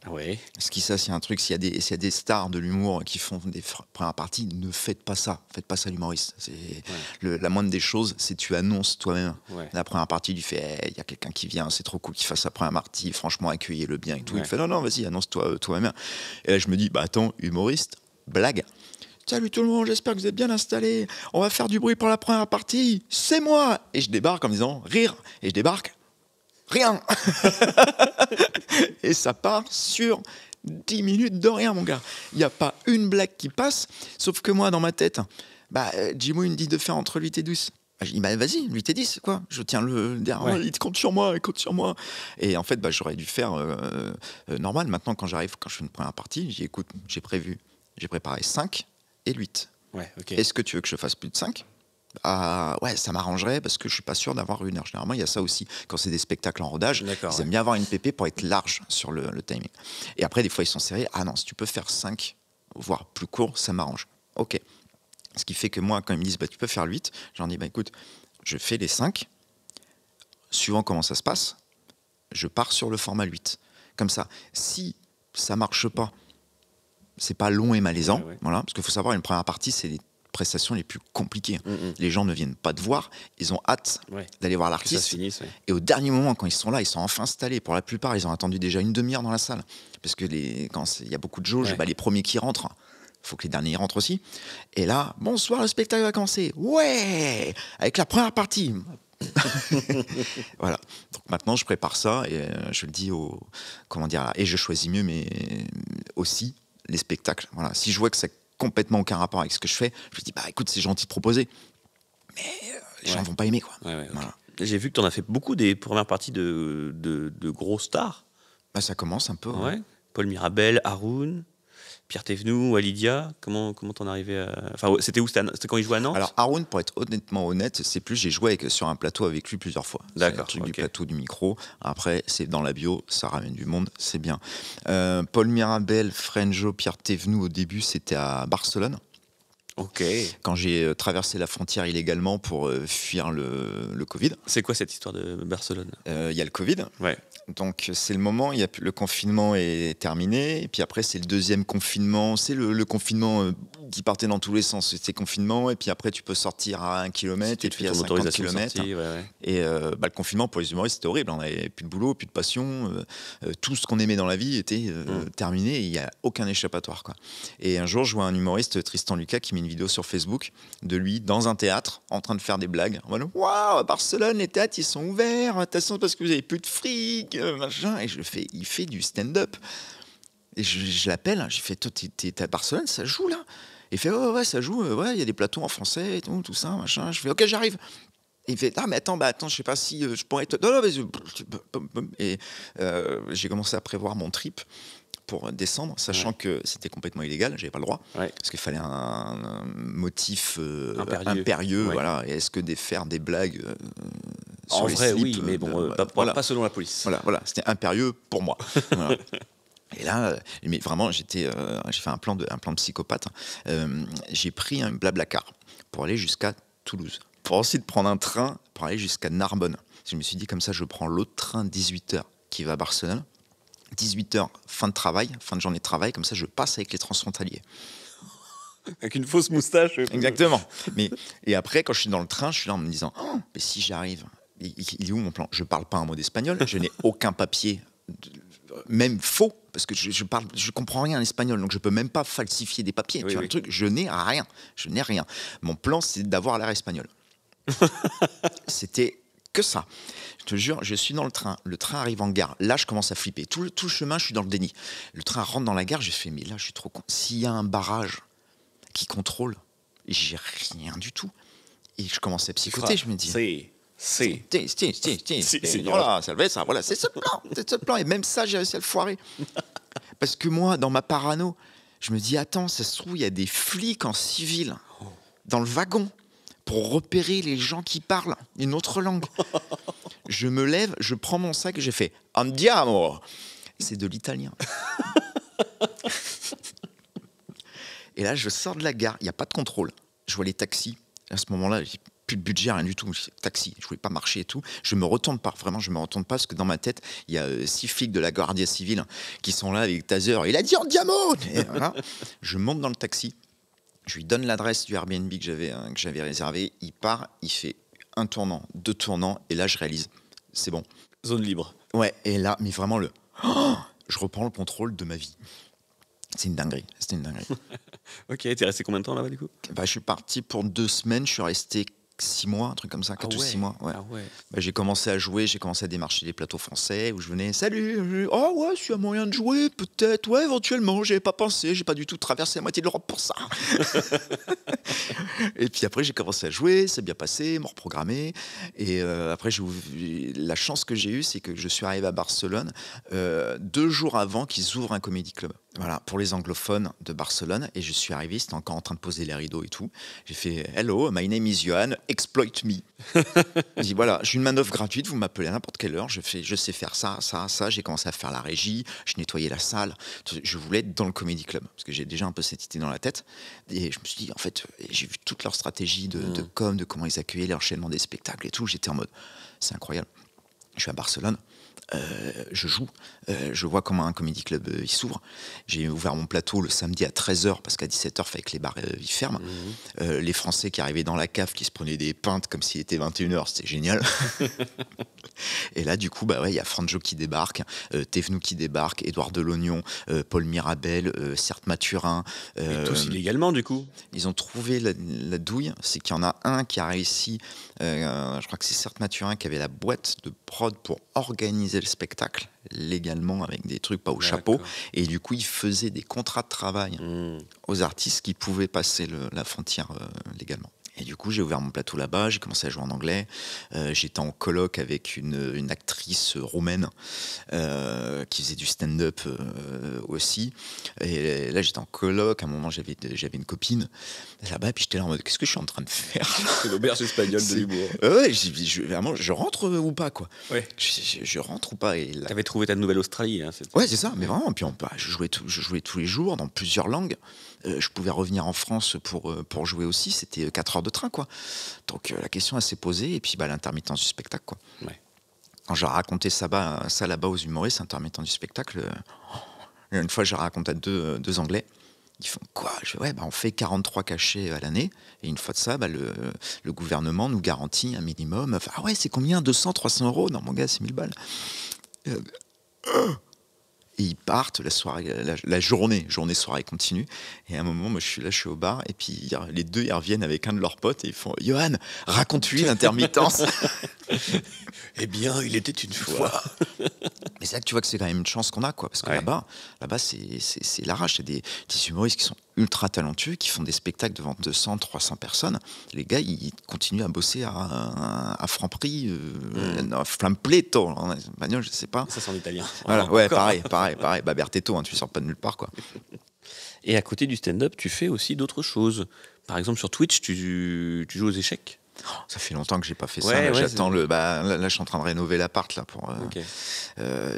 Ouais. Ce qui, ça, c'est un truc, s'il y a des stars de l'humour qui font des premières parties, ne faites pas ça. Faites pas ça, l'humoriste. La moindre des choses, c'est tu annonces toi-même. Ouais. La première partie, tu fais il y a quelqu'un qui vient, c'est trop cool qu'il fasse sa première partie, franchement, accueillez-le bien et tout. Ouais. Il fait non, vas-y, annonce-toi toi-même. Et là, je me dis, attends, humoriste, blague. Salut tout le monde, j'espère que vous êtes bien installés. On va faire du bruit pour la première partie. C'est moi. Et je débarque en me disant rire. Et je débarque, rien. Et ça part sur 10 minutes de rien, mon gars. Il n'y a pas une blague qui passe. Sauf que moi, dans ma tête, Jimo, il me dit de faire entre 8 et 12. Je dis, vas-y, 8 et 10, quoi. Je tiens le derrière. Il compte sur moi, il compte sur moi. Et en fait, j'aurais dû faire normal. Maintenant, quand je fais une première partie, j'ai préparé 5 et 8. Ouais, okay. Est-ce que tu veux que je fasse plus de 5 ? Ouais, ça m'arrangerait parce que je suis pas sûr d'avoir 1 heure. Généralement, il y a ça aussi. Quand c'est des spectacles en rodage, ils aiment bien avoir une PP pour être large sur le timing. Et après, des fois, ils sont serrés. Ah non, si tu peux faire 5, voire plus court, ça m'arrange. Ok. Ce qui fait que moi, quand ils me disent tu peux faire 8, je leur dis écoute, je fais les 5. Suivant comment ça se passe, je pars sur le format 8. Comme ça, si ça marche pas, c'est pas long et malaisant, ouais. Voilà, parce qu'il faut savoir, une première partie, c'est les prestations les plus compliquées. Les gens ne viennent pas te voir, ils ont hâte d'aller voir l'artiste. Que ça se finisse, ouais. Et au dernier moment, quand ils sont là, ils sont enfin installés. Pour la plupart, ils ont attendu déjà 1 demi-heure dans la salle. Parce que quand il y a beaucoup de jauges, les premiers qui rentrent, il faut que les derniers rentrent aussi. Et là, bonsoir, le spectacle va commencer. Ouais, avec la première partie. Voilà. Donc maintenant, je prépare ça et je le dis et je choisis mieux, mais aussi les spectacles. Voilà. Si je vois que ça n'a complètement aucun rapport avec ce que je fais, je me dis, écoute, c'est gentil de proposer, mais les gens ne vont pas aimer, quoi. Ouais, voilà. Okay. J'ai vu que tu en as fait beaucoup des premières parties de gros stars. Ça commence un peu. Ouais. Paul Mirabel, Haroun, Pierre Thévenoud, Walidia, comment t'en arrivais à... Enfin, c'était où? C'était quand il jouait à Nantes? Alors Haroun, pour être honnêtement honnête, c'est plus j'ai joué sur un plateau avec lui plusieurs fois. D'accord. C'est le truc du plateau, du micro. Après, c'est dans la bio, ça ramène du monde, c'est bien. Paul Mirabel, Frenjo, Pierre Thévenoud, au début, c'était à Barcelone. Ok. Quand j'ai traversé la frontière illégalement pour fuir le Covid. C'est quoi cette histoire de Barcelone? Il y a le Covid. Ouais. Donc c'est le moment, le confinement est terminé, et puis après c'est le deuxième confinement, c'est le confinement qui partait dans tous les sens, c'était confinement, et puis après tu peux sortir à 1 km, et puis à 50 km. Et le confinement pour les humoristes c'était horrible, on n'avait plus de boulot, plus de passion, tout ce qu'on aimait dans la vie était terminé, et il n'y a aucun échappatoire, quoi. Et un jour je vois un humoriste, Tristan Lucas, qui met une vidéo sur Facebook de lui dans un théâtre, en train de faire des blagues, en mode « Waouh, à Barcelone, les théâtres ils sont ouverts, attention parce que vous avez plus de fric !» machin, et il fait du stand-up. Et je l'appelle, j'ai fait, toi, t'es à Barcelone, ça joue là? Il fait, ouais, ça joue, il y a des plateaux en français et tout ça, machin. Je fais, ok, j'arrive. Et il fait, mais attends, je sais pas si je pourrais te. Non, et j'ai commencé à prévoir mon trip pour descendre, sachant que c'était complètement illégal, j'avais pas le droit, parce qu'il fallait un motif impérieux, voilà. Et est-ce que faire des blagues sur en les vrai, slips, oui, mais bon, pas selon la police. Voilà, c'était impérieux pour moi. Voilà. Et là, mais vraiment, j'ai fait un plan de psychopathe. J'ai pris un Blablacar pour aller jusqu'à Toulouse, pour ensuite prendre un train pour aller jusqu'à Narbonne. Je me suis dit, comme ça, je prends l'autre train 18h qui va à Barcelone. 18h, fin de journée de travail, comme ça je passe avec les transfrontaliers. Avec une fausse moustache. Exactement. Et après, quand je suis dans le train, je suis là en me disant, mais si j'arrive, il est où mon plan? Je parle pas un mot d'espagnol, je n'ai aucun papier, même faux, parce que je comprends rien en espagnol, donc je peux même pas falsifier des papiers. Tu vois le truc, je n'ai rien. Mon plan, c'est d'avoir l'air espagnol. C'était que ça. Je te jure, je suis dans le train arrive en gare, là je commence à flipper. Tout le chemin, je suis dans le déni. Le train rentre dans la gare, j'ai fait, mais là je suis trop con. S'il y a un barrage qui contrôle, j'ai rien du tout. Et je commence à psychoter, je me dis... Voilà, ça va être ça, voilà, c'est ce plan. Et même ça, j'ai réussi à le foirer. Parce que moi, dans ma parano, je me dis, attends, ça se trouve, il y a des flics en civil dans le wagon pour repérer les gens qui parlent une autre langue. Je me lève, je prends mon sac et j'ai fait « Andiamo !» C'est de l'italien. Et là, je sors de la gare, il n'y a pas de contrôle. Je vois les taxis. À ce moment-là, j'ai plus de budget, rien du tout. Taxi, je ne voulais pas marcher et tout. Je me retourne pas, vraiment, je me retourne pas parce que dans ma tête, il y a 6 flics de la Guardia Civile qui sont là avec taser. Il a dit Andiamo ! Et voilà. Je monte dans le taxi. Je lui donne l'adresse du Airbnb que j'avais réservé. Il part, il fait 1 tournant, 2 tournants, et là je réalise, c'est bon. Zone libre. Ouais, et là, mais vraiment je reprends le contrôle de ma vie. C'était une dinguerie. Ok, t'es resté combien de temps là-bas du coup? Je suis parti pour 2 semaines, je suis resté 6 mois, un truc comme ça, 4 ou 6 mois. Ouais. Ah ouais. J'ai commencé à jouer, j'ai commencé à démarcher des plateaux français où je venais, salut, oh ouais, s'il y a moyen de jouer, peut-être, ouais, éventuellement, j'avais pas pensé, j'ai pas du tout traversé la moitié de l'Europe pour ça. Et puis après, j'ai commencé à jouer, c'est bien passé, m'ont reprogrammé. Et après, la chance que j'ai eue, c'est que je suis arrivé à Barcelone 2 jours avant qu'ils ouvrent un comédie club. Voilà, pour les anglophones de Barcelone. Et je suis arrivé, c'était encore en train de poser les rideaux et tout. J'ai fait « Hello, my name is Johan, exploit me ». J'ai dit « Voilà, j'ai une manœuvre gratuite, vous m'appelez à n'importe quelle heure. Je sais faire ça. J'ai commencé à faire la régie, je nettoyais la salle. Je voulais être dans le comédie club, parce que j'ai déjà un peu cette idée dans la tête. Et je me suis dit, en fait, j'ai vu toute leur stratégie de com, de comment ils accueillaient l'enchaînement des spectacles et tout. J'étais en mode, c'est incroyable. Je suis à Barcelone. Je joue, je vois comment un comédie club il s'ouvre. J'ai ouvert mon plateau le samedi à 13h parce qu'à 17h, il fallait que les bars ils ferment. Les Français qui arrivaient dans la cave, qui se prenaient des pintes comme s'il était 21h, c'était génial. Et là, du coup, il y a Franjo qui débarque, Thévenoud qui débarque, Édouard Delognon, Paul Mirabel, Certes Mathurin. Et tous illégalement, du coup. Ils ont trouvé la douille, c'est qu'il y en a un qui a réussi, je crois que c'est Certes Mathurin qui avait la boîte de prod pour organiser le spectacle légalement avec des trucs pas au chapeau, et du coup il faisait des contrats de travail aux artistes qui pouvaient passer la frontière légalement. Et du coup, j'ai ouvert mon plateau là-bas, j'ai commencé à jouer en anglais. J'étais en coloc avec une actrice roumaine qui faisait du stand-up aussi. Et là, j'étais en coloc. À un moment, j'avais une copine là-bas. Et puis j'étais là en mode, qu'est-ce que je suis en train de faire? C'est l'auberge espagnole de l'humour. Ouais, vraiment, je rentre ou pas, quoi. Ouais. Je rentre ou pas. T'avais trouvé ta nouvelle Australie. Hein, ouais, c'est ça. Mais vraiment, puis je jouais tous les jours dans plusieurs langues. Je pouvais revenir en France pour jouer aussi. C'était 4 heures de train, quoi. Donc la question, elle s'est posée. Et puis l'intermittence du spectacle, quoi. Ouais. Quand j'ai raconté ça là-bas aux humoristes, intermittent du spectacle, une fois, j'ai raconté à deux Anglais. Ils font quoi? Je fais, on fait 43 cachets à l'année. Et une fois de ça, le gouvernement nous garantit un minimum. Enfin, ah ouais, c'est combien? 200, 300 euros? Non, mon gars, c'est 1000 balles. Et ils partent, la soirée, la journée, soirée continue. Et à un moment, moi, je suis au bar, et puis les deux, ils reviennent avec un de leurs potes, et ils font « Johan, raconte-lui l'intermittence !» Eh bien, il était une fois. Mais c'est là que tu vois que c'est quand même une chance qu'on a, quoi. Parce que là-bas, c'est l'arrache. Il y a des humoristes qui sont ultra talentueux, qui font des spectacles devant 200, 300 personnes. Les gars, ils continuent à bosser à Franprix, à Flampleto, en espagnol, je sais pas. Ça, c'est en italien. Voilà, ouais, pareil. Bertetto, tu sors pas de nulle part, quoi. Et à côté du stand-up, tu fais aussi d'autres choses. Par exemple, sur Twitch, tu joues aux échecs. Ça fait longtemps que j'ai pas fait ça. Là, j'attends là, je suis en train de rénover l'appart là pour.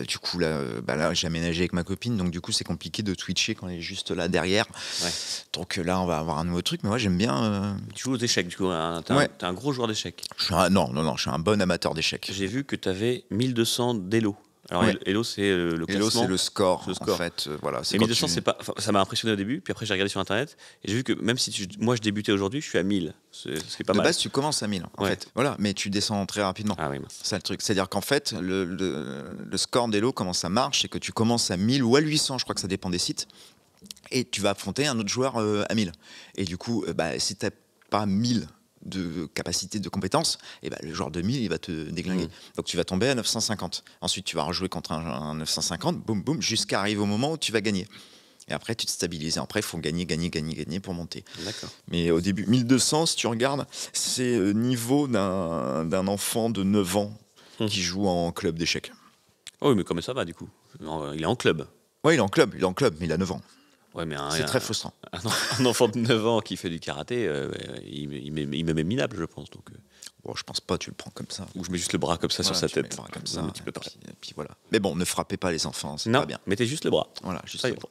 Du coup là, j'ai aménagé avec ma copine, donc du coup c'est compliqué de twitcher quand elle est juste là derrière. Ouais. Donc là, on va avoir un nouveau truc, mais moi j'aime bien. Tu joues aux échecs, du coup. T'es un gros joueur d'échecs. Non, je suis un bon amateur d'échecs. J'ai vu que tu avais 1200 d'élo. Alors, Elo, c'est le classement. Elo, c'est le score. En fait, voilà. Et 1200, c'est pas. Ça m'a impressionné au début, puis après, j'ai regardé sur Internet, et j'ai vu que même si moi, je débutais aujourd'hui, je suis à 1000. Ce qui est pas mal. De base, tu commences à 1000, en fait. Voilà, mais tu descends très rapidement. Ah oui, mince. C'est ça le truc. C'est-à-dire qu'en fait, le score d'Elo, comment ça marche, c'est que tu commences à 1000 ou à 800, je crois que ça dépend des sites, et tu vas affronter un autre joueur à 1000. Et du coup, si tu n'as pas 1000 de capacité de compétence, et le joueur de 1000 il va te déglinguer. Donc tu vas tomber à 950. Ensuite tu vas rejouer contre un 950, boum boum, jusqu'à arriver au moment où tu vas gagner. Et après tu te stabilises. Après il faut gagner pour monter. D'accord. Mais au début 1200, si tu regardes, c'est niveau d'un enfant de 9 ans qui joue en club d'échecs. Oh oui, mais comment ça va du coup? Il est en club. Ouais, il est en club, mais il a 9 ans. Ouais, mais c'est très frustrant. Un enfant de 9 ans qui fait du karaté, il me met minable, je pense. Donc, bon, je pense pas, tu le prends comme ça. Ou je mets juste le bras comme ça sur sa tête. Comme ça, et puis voilà. Mais bon, ne frappez pas les enfants, c'est pas bien. Mettez juste le bras. Voilà, juste le bras.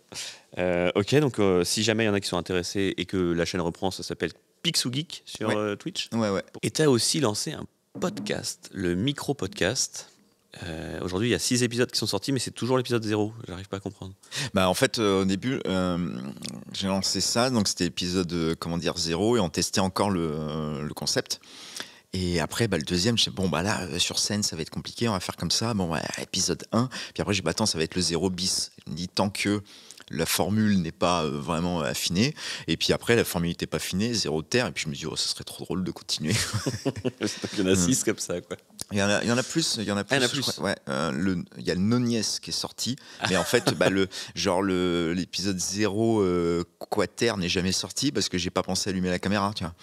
Ok, donc si jamais il y en a qui sont intéressés et que la chaîne reprend, ça s'appelle Picsou Geek sur Twitch. Ouais. Et tu as aussi lancé un podcast, le micro-podcast. Aujourd'hui, il y a 6 épisodes qui sont sortis, mais c'est toujours l'épisode 0. J'arrive pas à comprendre. En fait, au début, j'ai lancé ça, donc c'était épisode 0, et on testait encore le concept. Et après, le deuxième, je sais, là, sur scène, ça va être compliqué, on va faire comme ça. Épisode 1. Puis après, j'ai dit, attends, ça va être le 0 bis. Je me dis, tant que la formule n'est pas vraiment affinée. Et puis après, la formule n'était pas affinée, 0 terre. Et puis je me dis, ça serait trop drôle de continuer. Il y en a 6 comme ça, quoi. Il y en a plus. Il y en a plus. Ouais, il y a le Noniès qui est sorti. Mais en fait, l'épisode 0 quater n'est jamais sorti parce que j'ai pas pensé à allumer la caméra, tu vois.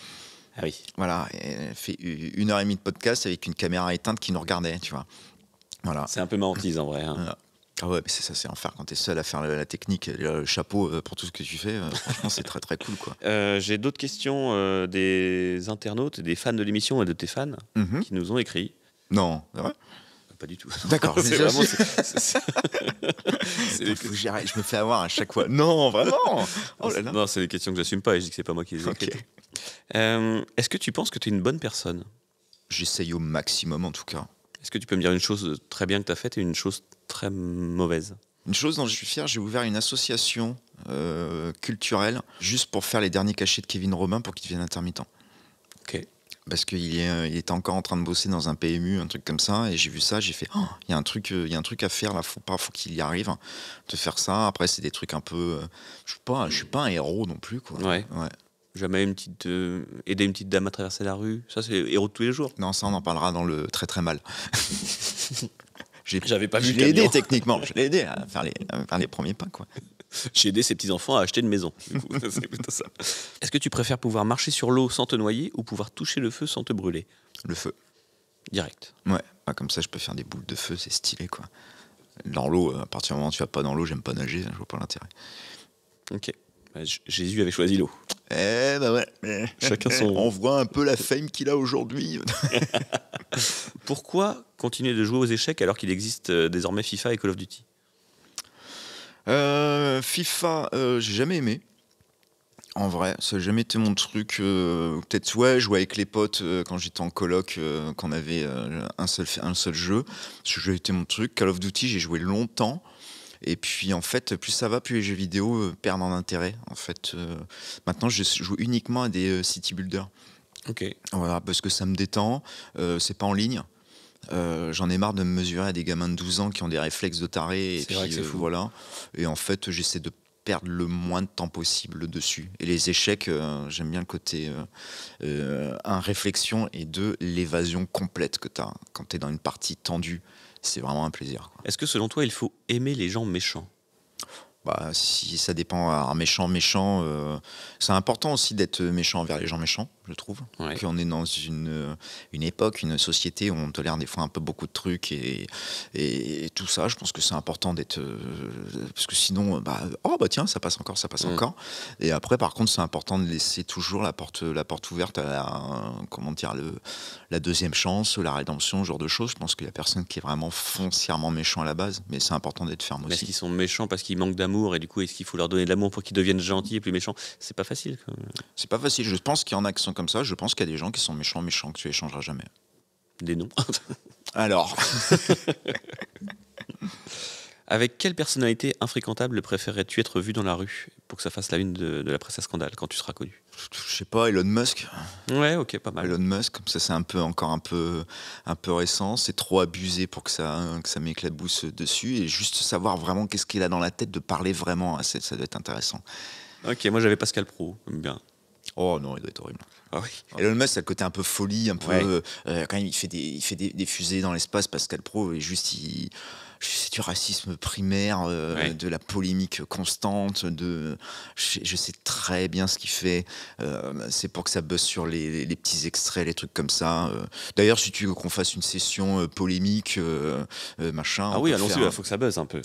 Ah oui. Voilà, elle fait 1h30 de podcast avec une caméra éteinte qui nous regardait, tu vois. Voilà. C'est un peu mentise en vrai. Hein. Voilà. Ah ouais, mais c'est ça, c'est enfer quand t'es seul à faire la technique, le chapeau pour tout ce que tu fais. Franchement, c'est très très cool, quoi. J'ai d'autres questions des internautes, des fans de l'émission et de tes fans qui nous ont écrit. Non, c'est vrai ? Pas du tout. D'accord. C'est vraiment. Je me fais avoir à chaque fois. Non, vraiment. Oh là là. Non, c'est des questions que j'assume pas et je dis que c'est pas moi qui les ai écrites. Est-ce que tu penses que tu es une bonne personne ? J'essaye au maximum, en tout cas. Est-ce que tu peux me dire une chose très bien que tu as faite et une chose très mauvaise ? Une chose dont je suis fier, j'ai ouvert une association culturelle juste pour faire les derniers cachets de Kevin Robin pour qu'il devienne intermittent. Ok. Parce qu'il il était encore en train de bosser dans un PMU, un truc comme ça, et j'ai vu ça, j'ai fait, oh, il y a un truc à faire là, faut qu'il y arrive, de faire ça. Après, c'est des trucs un peu, je suis pas un héros non plus, quoi. Ouais. Jamais aider une petite dame à traverser la rue, ça c'est héros de tous les jours. Non, ça on en parlera dans le très très mal. J'avais pas vu Je le l'ai aidé camion. techniquement, je l'ai aidé à faire les premiers pas, quoi. J'ai aidé ses petits-enfants à acheter une maison. Du coup, c'est plutôt ça. Est-ce que tu préfères pouvoir marcher sur l'eau sans te noyer ou pouvoir toucher le feu sans te brûler? Le feu. Direct. Ouais, comme ça je peux faire des boules de feu, c'est stylé, quoi. Dans l'eau, à partir du moment où tu vas pas dans l'eau, j'aime pas nager, je vois pas l'intérêt. Ok. Jésus avait choisi l'eau. Eh bah ouais. Chacun son. On voit un peu la fame qu'il a aujourd'hui. Pourquoi continuer de jouer aux échecs alors qu'il existe désormais FIFA et Call of Duty? FIFA, j'ai jamais aimé. En vrai, ça n'a jamais été mon truc. Peut-être, ouais, jouer avec les potes quand j'étais en coloc, qu'on avait un seul jeu. Ça a été mon truc. Call of Duty, j'ai joué longtemps. Et puis, en fait, plus ça va, plus les jeux vidéo perdent en intérêt. En fait, maintenant, je joue uniquement à des city builders. Ok. Voilà, parce que ça me détend. C'est pas en ligne. J'en ai marre de me mesurer à des gamins de 12 ans qui ont des réflexes de taré. C'est vrai que c'est fou. Voilà. Et en fait, j'essaie de perdre le moins de temps possible dessus. Et les échecs, j'aime bien le côté réflexion, et l'évasion complète que tu as quand tu es dans une partie tendue. C'est vraiment un plaisir, quoi. Est-ce que selon toi, il faut aimer les gens méchants? Bah, si ça dépend. Alors, méchant, c'est important aussi d'être méchant envers les gens méchants, je trouve. Ouais. Qu'on est dans une époque, une société où on tolère des fois un peu beaucoup de trucs et tout ça. Je pense que c'est important d'être. Parce que sinon, tiens, ça passe encore. Et après, par contre, c'est important de laisser toujours la porte ouverte à la deuxième chance, la rédemption, ce genre de choses. Je pense qu'il y a personne qui est vraiment foncièrement méchant à la base, mais c'est important d'être ferme Mais est-ce aussi. qu'ils sont méchants parce qu'ils manquent d'amour et du coup, est-ce qu'il faut leur donner de l'amour pour qu'ils deviennent gentils et plus méchants? C'est pas facile, quand même. C'est pas facile. Je pense qu'il y en a qui sont comme ça. Je pense qu'il y a des gens qui sont méchants, que tu échangeras jamais. Des noms. Alors, Avec quelle personnalité infréquentable préférerais-tu être vu dans la rue pour que ça fasse la une de la presse à scandale quand tu seras connu? je sais pas, Elon Musk. Ouais, ok, pas mal. Elon Musk, comme ça, c'est encore un peu récent. C'est trop abusé pour que ça m'éclabousse dessus. Et juste savoir vraiment qu'est-ce qu'il a dans la tête, de parler vraiment, ça doit être intéressant. Ok, moi j'avais Pascal Pro, j'aime bien. Oh non, il doit être horrible. Ah oui. Elon Musk, c'est le côté un peu folie, un peu. Ouais. Quand même, il fait des fusées dans l'espace. Pascal Pro, et juste, c'est du racisme primaire, de la polémique constante. Je sais très bien ce qu'il fait. C'est pour que ça buzz sur les petits extraits, les trucs comme ça. D'ailleurs, si tu veux qu'on fasse une session polémique, machin. Ah oui, allons-y, il faut que ça buzz un peu.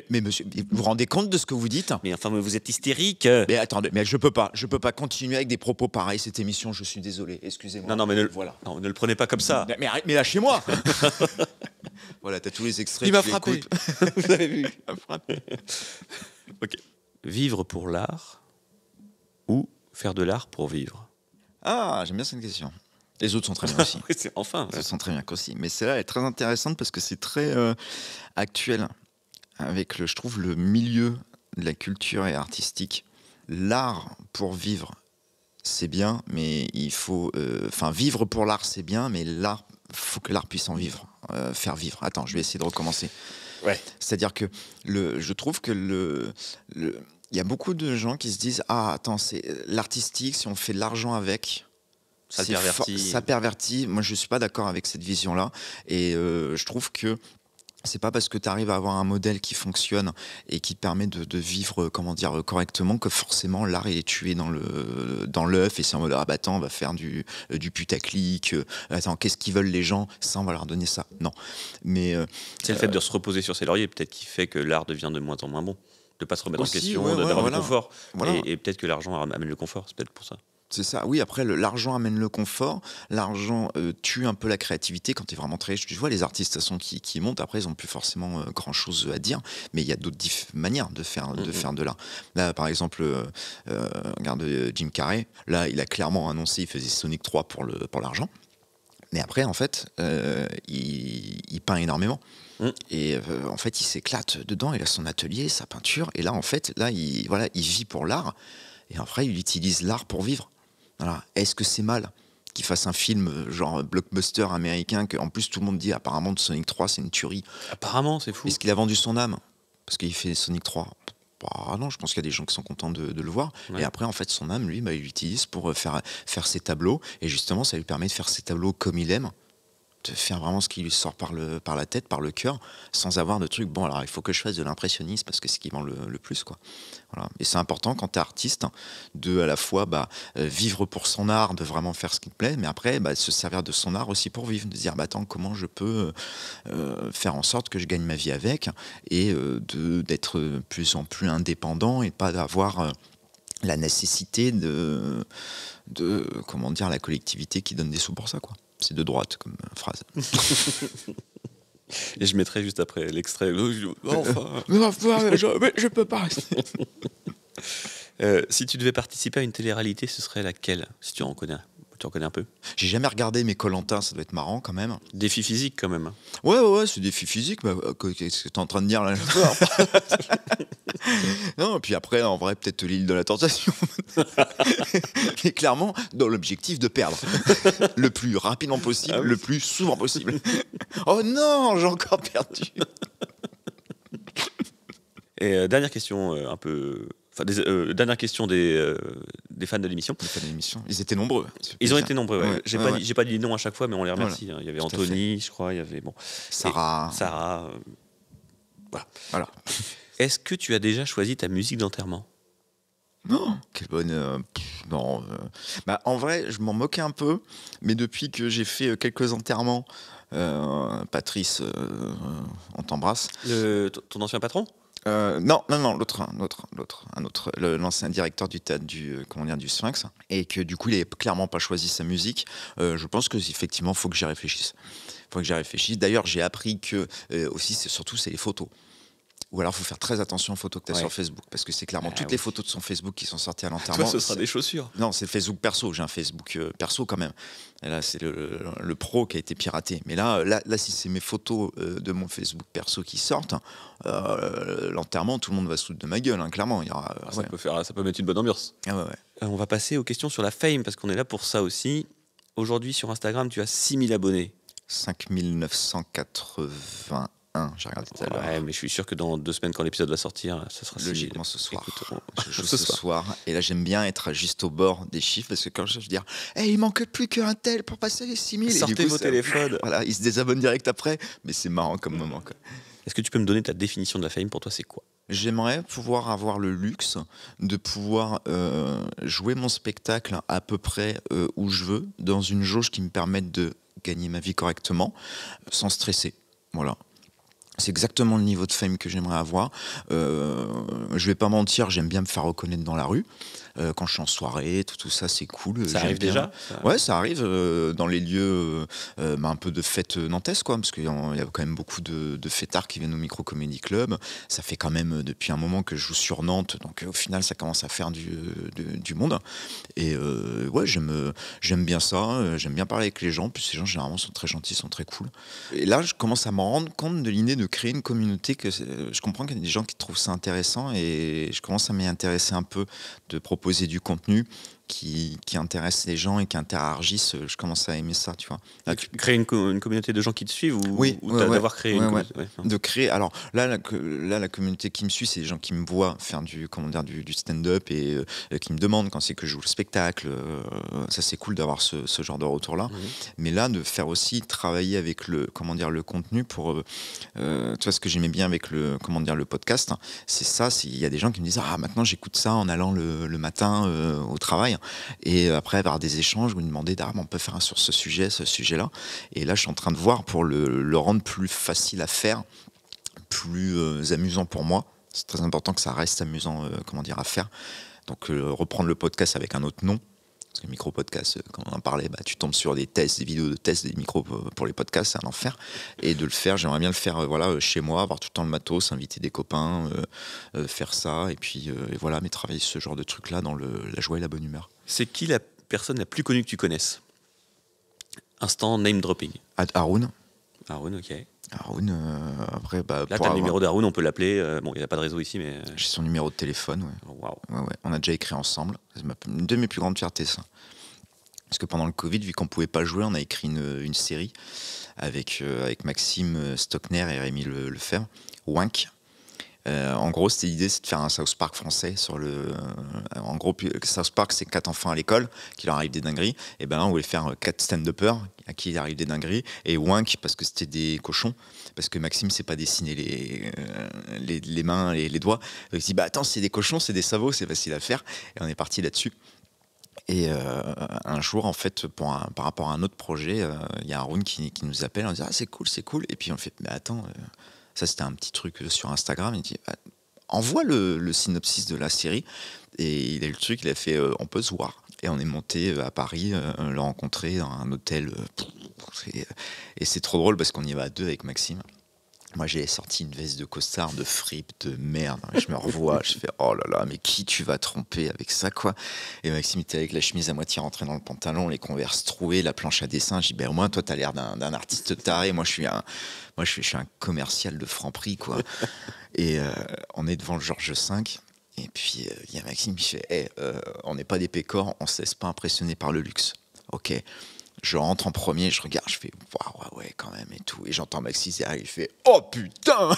Mais monsieur, vous vous rendez compte de ce que vous dites? Mais enfin, vous êtes hystérique. Mais attendez, mais je peux pas continuer avec des propos pareils cette émission. Je suis désolé, excusez-moi. Non, mais voilà. non, ne le prenez pas comme ça. Mais lâchez-moi. Voilà, t'as tous les extraits. Il m'a tu frappé. l'écoutes. Vous avez vu. Il m'a frappé. Ok. Vivre pour l'art ou faire de l'art pour vivre? Ah, j'aime bien cette question. Les autres sont très bien aussi. Oui, enfin. Les autres sont très bien aussi. Mais celle-là est très intéressante parce que c'est très actuel avec je trouve, le milieu de la culture et artistique. L'art pour vivre, c'est bien, mais il faut... vivre pour l'art, c'est bien, mais l'art, faut que l'art puisse en vivre, faire vivre. Attends, je vais essayer de recommencer. Ouais. C'est-à-dire que je trouve que il y a beaucoup de gens qui se disent « Ah, attends, c'est l'artistique, si on fait de l'argent avec... » Ça pervertit. Ça pervertit. Moi, je ne suis pas d'accord avec cette vision-là. Et je trouve que c'est pas parce que tu arrives à avoir un modèle qui fonctionne et qui te permet de vivre, correctement, que forcément l'art il est tué dans l'œuf, et c'est en mode attends, on va faire du putaclic, attends, qu'est-ce qu'ils veulent les gens, ça on va leur donner ça. Non. Mais c'est le fait de se reposer sur ses lauriers peut-être qui fait que l'art devient de moins en moins bon, de pas se remettre aussi, en question, ouais, d'avoir voilà. du confort. Voilà. Et peut-être que l'argent amène le confort, c'est peut-être pour ça. C'est ça, oui, après l'argent amène le confort, l'argent tue un peu la créativité quand tu es vraiment très riche. Tu vois, les artistes de toute façon, qui montent, après ils n'ont plus forcément grand-chose à dire, mais il y a d'autres manières de faire de l'art. Là, par exemple, regarde Jim Carrey, là il a clairement annoncé, il faisait Sonic 3 pour l'argent, mais après en fait, il peint énormément. Et en fait il s'éclate dedans, il a son atelier, sa peinture, et là en fait, il vit pour l'art, et après il utilise l'art pour vivre. Voilà. Est-ce que c'est mal? qu'il fasse un film genre blockbuster américain, qu'en plus tout le monde dit apparemment de Sonic 3 c'est une tuerie. Apparemment, c'est fou. Est-ce qu'il a vendu son âme parce qu'il fait Sonic 3? Bah non, je pense qu'il y a des gens qui sont contents de le voir. Ouais. Et après, en fait, son âme, lui, il l'utilise pour faire ses tableaux. Et justement, ça lui permet de faire ses tableaux comme il aime, de faire vraiment ce qui lui sort par la tête, par le cœur, sans avoir de trucs. Bon, alors il faut que je fasse de l'impressionnisme parce que c'est ce qui vend le plus, quoi. Voilà. Et c'est important quand tu es artiste de à la fois vivre pour son art, de vraiment faire ce qui te plaît, mais après se servir de son art aussi pour vivre, de dire attends, comment je peux faire en sorte que je gagne ma vie avec et d'être de plus en plus indépendant et pas d'avoir la nécessité de comment dire, la collectivité qui donne des sous pour ça, quoi. C'est de droite comme phrase. Et je mettrai juste après l'extrait. Enfin. Mais je peux pas rester. Si tu devais participer à une télé-réalité, ce serait laquelle? Si tu en connais, tu en connais un peu. J'ai jamais regardé, mais Koh-Lanta, ça doit être marrant quand même. Défi physique quand même. Ouais, c'est des défis physiques. Qu'est-ce que t'es en train de dire là? Non, et puis après, en vrai, peut-être l'île de la tentation. Mais clairement, dans l'objectif de perdre. Le plus rapidement possible, Ah oui. le plus souvent possible. Oh non, j'ai encore perdu. Et dernière question, un peu. Enfin, dernière question des fans de l'émission. Les fans de l'émission, ils étaient nombreux. Ils ont été nombreux. Ouais. Ouais, J'ai ouais, pas, j'ai pas dit les noms à chaque fois, mais on les remercie. Voilà. Hein. Il y avait Tout à Anthony, je crois. Il y avait Sarah. Et Sarah. Voilà. Est-ce que tu as déjà choisi ta musique d'enterrement? Non, quelle bonne. Non. En vrai, je m'en moquais un peu, mais depuis que j'ai fait quelques enterrements, Patrice, on t'embrasse. Ton ancien patron? Non, l'autre, l'ancien directeur du Sphinx, et que du coup, il n'avait clairement pas choisi sa musique. Je pense que effectivement, faut que j'y réfléchisse. D'ailleurs, j'ai appris que aussi, c'est les photos. Ou alors, il faut faire très attention aux photos que tu as Ouais. sur Facebook, parce que c'est clairement toutes oui. les photos de son Facebook qui sont sorties à l'enterrement. Toi, ce sera des chaussures. Non, c'est le Facebook perso. J'ai un Facebook perso quand même. Et là, c'est le pro qui a été piraté. Mais là, si c'est mes photos de mon Facebook perso qui sortent, l'enterrement, tout le monde va se foutre de ma gueule, hein, clairement. Il y aura, Ça peut mettre une bonne ambiance. ouais. On va passer aux questions sur la fame, parce qu'on est là pour ça aussi. Aujourd'hui, sur Instagram, tu as 6000 abonnés. 5981, j'ai regardé tout à l'heure. Ouais, mais je suis sûr que dans 2 semaines, quand l'épisode va sortir, ça sera 6000. Logiquement ce soir. Écoute, Je joue ce soir. Et là, j'aime bien être juste au bord des chiffres parce que quand je veux dire, il manque plus qu'un tel pour passer les 6000. Sortez vos téléphones. Voilà, ils se désabonnent direct après. Mais c'est marrant comme moment, quoi. Est-ce que tu peux me donner ta définition de la fame? Pour toi, c'est quoi? J'aimerais pouvoir avoir le luxe de pouvoir jouer mon spectacle à peu près où je veux, dans une jauge qui me permette de gagner ma vie correctement, sans stresser. Voilà. C'est exactement le niveau de fame que j'aimerais avoir. Je vais pas mentir, j'aime bien me faire reconnaître dans la rue. Quand je suis en soirée, tout ça, c'est cool. Ça J'aime arrive bien. déjà? Ouais, ça arrive dans les lieux un peu de fête nantesque, quoi, parce qu'il y a quand même beaucoup de fêtards qui viennent au Micro Comedy Club. Ça fait quand même depuis un moment que je joue sur Nantes, donc au final, ça commence à faire du monde. Et ouais, j'aime bien ça. J'aime bien parler avec les gens. Puis ces gens, généralement, sont très gentils, sont très cool. Et là, je commence à m'en rendre compte de l'idée de créer une communauté. Je comprends qu'il y a des gens qui trouvent ça intéressant et je commence à m'y intéresser un peu, de proposer du contenu qui intéresse les gens et qui interagissent. Je commence à aimer ça, tu vois. Là, Créer une communauté de gens qui te suivent ou, Oui, ou ouais, d'avoir créé une ouais. communauté? Ouais. De créer. Alors là, la communauté qui me suit, c'est des gens qui me voient faire du stand-up et qui me demandent quand c'est que je joue le spectacle. Ça, c'est cool d'avoir ce genre de retour-là. Mais là, de faire aussi travailler avec le contenu pour. Tu vois, ce que j'aimais bien avec le podcast, hein, c'est ça. Il y a des gens qui me disent maintenant j'écoute ça en allant le matin au travail. Et après avoir des échanges où ils me demandaient on peut faire un sur ce sujet-là. Et là, je suis en train de voir pour le rendre plus facile à faire, plus amusant pour moi. C'est très important que ça reste amusant à faire. Donc reprendre le podcast avec un autre nom. Parce que micro-podcast, quand on en parlait, tu tombes sur des vidéos de tests des micros pour les podcasts, c'est un enfer. Et de le faire, j'aimerais bien le faire chez moi, avoir tout le temps le matos, inviter des copains, faire ça, et puis voilà, mais travailler ce genre de truc-là dans la joie et la bonne humeur. C'est qui la personne la plus connue que tu connaisses? Instant name dropping. Haroun. Haroun, ok. Haroun, après... Là, t'as le numéro d'Haroun, on peut l'appeler. Bon, il n'y a pas de réseau ici, mais... J'ai son numéro de téléphone, ouais. Waouh. Ouais. On a déjà écrit ensemble. C'est une de mes plus grandes fiertés, ça. Parce que pendant le Covid, vu qu'on pouvait pas jouer, on a écrit une série avec Maxime Stockner et Rémi Lefebvre, Wank. En gros, c'était l'idée, c'est de faire un South Park français sur le. En gros, South Park, c'est 4 enfants à l'école qui leur arrivent des dingueries. Et ben là, on voulait faire 4 stand-uppers à qui il arrive des dingueries. Et Wank, parce que c'était des cochons, parce que Maxime sait pas dessiner les mains et les doigts. Donc, il se dit, bah attends, c'est des cochons, c'est des sabots, c'est facile à faire. Et on est parti là-dessus. Et un jour, en fait, par rapport à un autre projet, il y a Haroun qui nous appelle, on dit, ah, c'est cool. Et puis on fait, mais attends. Ça, c'était un petit truc sur Instagram. Il dit, envoie le synopsis de la série. Et il a eu le truc, il a fait, on peut se voir. Et on est monté à Paris, le rencontrer dans un hôtel. Et c'est trop drôle parce qu'on y va à 2 avec Maxime. Moi, j'ai sorti une veste de costard de fripe, de merde. Je me revois, je fais, oh là là, mais qui tu vas tromper avec ça, quoi. Et Maxime était avec la chemise à moitié rentrée dans le pantalon, les converses trouées, la planche à dessin. Je dis, ben au moins, toi, t'as l'air d'un artiste taré. Moi, je suis un commercial de Franprix, quoi. Et on est devant le Georges V. Et puis, il y a Maxime qui fait, hey, on n'est pas des pécores, on se laisse pas impressionner par le luxe. Ok. Je rentre en premier, je regarde, je fais waouh, ouais, quand même et tout. Et j'entends Maxis derrière, il fait oh putain.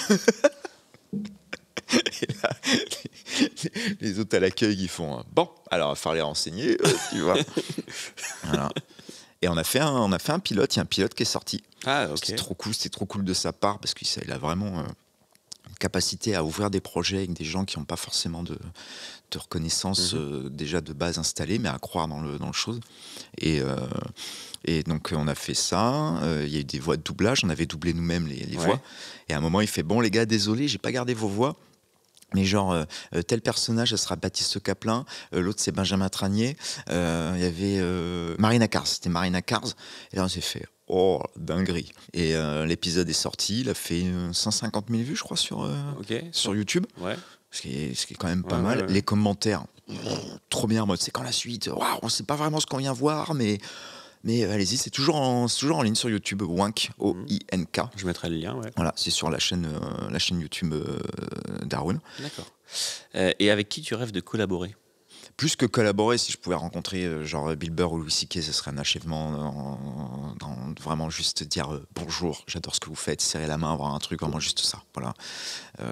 Et là, les autres à l'accueil, ils font bon, alors il va falloir les renseigner, tu vois. Voilà. Et on a fait un pilote, il y a un pilote qui est sorti. Ah, ok. C'était trop cool de sa part parce qu'il a vraiment une capacité à ouvrir des projets avec des gens qui n'ont pas forcément de reconnaissance déjà de base installée, mais à croire dans le chose. Et donc on a fait ça, il y a eu des voix de doublage, on avait doublé nous-mêmes les voix. Et à un moment il fait, bon les gars, désolé, j'ai pas gardé vos voix. Mais genre, tel personnage, ça sera Baptiste Caplin, l'autre c'est Benjamin Tranier, il y avait Marina Cars, c'était Marina Cars. Et là on s'est fait, oh, dinguerie. Et l'épisode est sorti, il a fait 150 000 vues, je crois, sur YouTube. Ouais. Ce qui est quand même pas mal. Ouais. Les commentaires, trop bien, en mode c'est quand la suite, waouh, on sait pas vraiment ce qu'on vient voir, mais allez-y, c'est toujours en ligne sur YouTube, Wank, O-I-N-K. Je mettrai le lien, ouais. Voilà, c'est sur la chaîne YouTube d'Haroun. D'accord. Et avec qui tu rêves de collaborer ? Plus que collaborer, si je pouvais rencontrer genre Bill Burr ou Louis C.K., ce serait un achèvement dans vraiment juste dire bonjour, j'adore ce que vous faites, serrer la main, avoir un truc, vraiment juste ça. Voilà,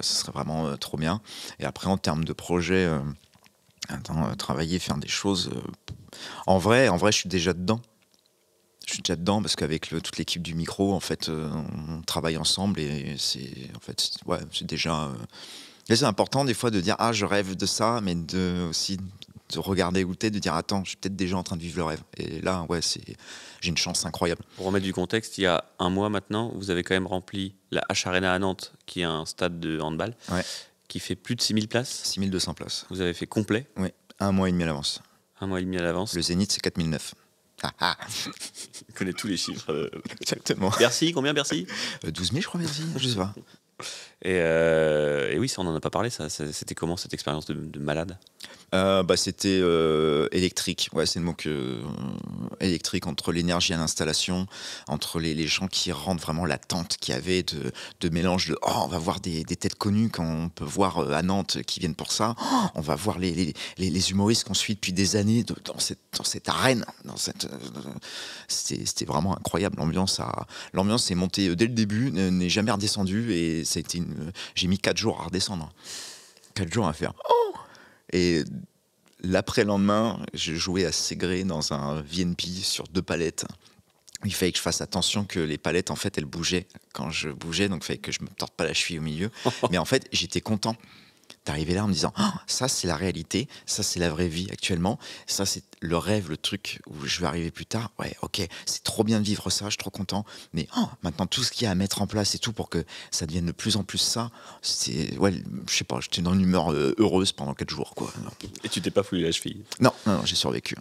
ce serait vraiment trop bien. Et après, en termes de projet, travailler, faire des choses. En vrai, je suis déjà dedans. Je suis déjà dedans parce qu'avec toute l'équipe du micro, en fait, on travaille ensemble et c'est déjà. C'est important des fois de dire je rêve de ça, mais aussi de regarder où t'es, de dire attends, je suis peut-être déjà en train de vivre le rêve. Et là, j'ai une chance incroyable. Pour remettre du contexte, il y a un mois maintenant, vous avez quand même rempli la H-Arena à Nantes, qui est un stade de handball, qui fait plus de 6000 places. 6200 places. Vous avez fait complet. Oui, 1 mois et demi à l'avance. 1 mois et demi à l'avance. Le Zénith, c'est 4009. Il connaît tous les chiffres. Exactement. Bercy, combien Bercy 12 000, je crois, Bercy, je sais pas. Et oui, ça, on n'en a pas parlé, c'était comment cette expérience de malade ? C'était électrique, c'est le mot électrique, entre l'énergie à l'installation, entre les gens qui rendent vraiment l'attente qu'il y avait de mélange de on va voir des têtes connues qu'on peut voir à Nantes qui viennent pour ça, on va voir les humoristes qu'on suit depuis des années dans cette arène, c'était vraiment incroyable. L'ambiance est montée dès le début, n'est jamais redescendue et j'ai mis 4 jours à redescendre. 4 jours à faire et l'après-lendemain, je jouais à Ségré dans un VNP sur 2 palettes. Il fallait que je fasse attention que les palettes, en fait, elles bougeaient quand je bougeais, donc il fallait que je me torde pas la cheville au milieu. Mais en fait, j'étais content d'arriver là en me disant ça c'est la réalité, ça c'est la vraie vie actuellement, ça c'est le rêve, le truc où je vais arriver plus tard. Ouais, ok, c'est trop bien de vivre ça, je suis trop content. Mais maintenant tout ce qu'il y a à mettre en place et tout pour que ça devienne de plus en plus ça, je sais pas, j'étais dans une humeur heureuse pendant 4 jours, quoi. Et tu t'es pas foulé la cheville ? Non, j'ai survécu.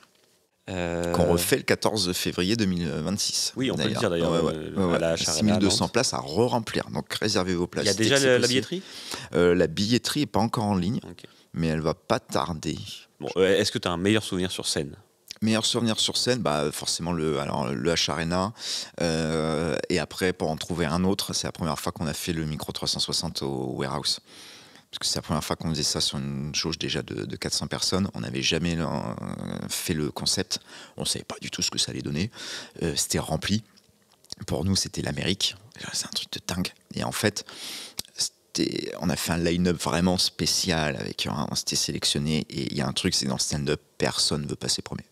Qu'on refait le 14 février 2026. Oui, on peut le dire d'ailleurs. À la 6200 places à re-remplir, donc réservez vos places. Il y a déjà la billetterie ? La billetterie n'est pas encore en ligne, mais elle va pas tarder. Bon, est-ce que tu as un meilleur souvenir sur scène ? Meilleur souvenir sur scène, forcément le H-Arena. Et après, pour en trouver un autre, c'est la première fois qu'on a fait le micro 360 au Warehouse. parce que c'est la première fois qu'on faisait ça sur une jauge déjà de 400 personnes. On n'avait jamais fait le concept. On ne savait pas du tout ce que ça allait donner. C'était rempli. Pour nous, c'était l'Amérique. C'est un truc de dingue. Et en fait, on a fait un line-up vraiment spécial. On s'était sélectionné. Et il y a un truc, c'est que dans le stand-up, personne ne veut passer premier.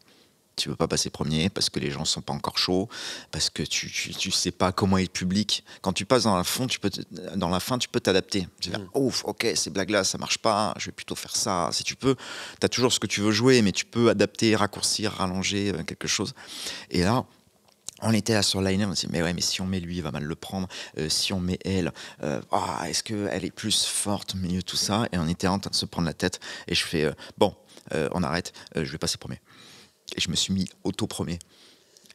Tu veux pas passer premier parce que les gens sont pas encore chauds, parce que tu sais pas comment est le public. Quand tu passes dans la fin, tu peux t'adapter. Tu vas dire, ouf, ok, ces blagues-là, ça marche pas, je vais plutôt faire ça. Si tu peux, tu as toujours ce que tu veux jouer, mais tu peux adapter, raccourcir, rallonger quelque chose. Et là, on était là sur le line-up, on s'est dit, mais si on met lui, il va mal le prendre. Si on met elle, est-ce qu'elle est plus forte, mieux, tout ça. Et on était en train de se prendre la tête. Et je fais, on arrête, je vais passer premier. Et je me suis mis auto-premier.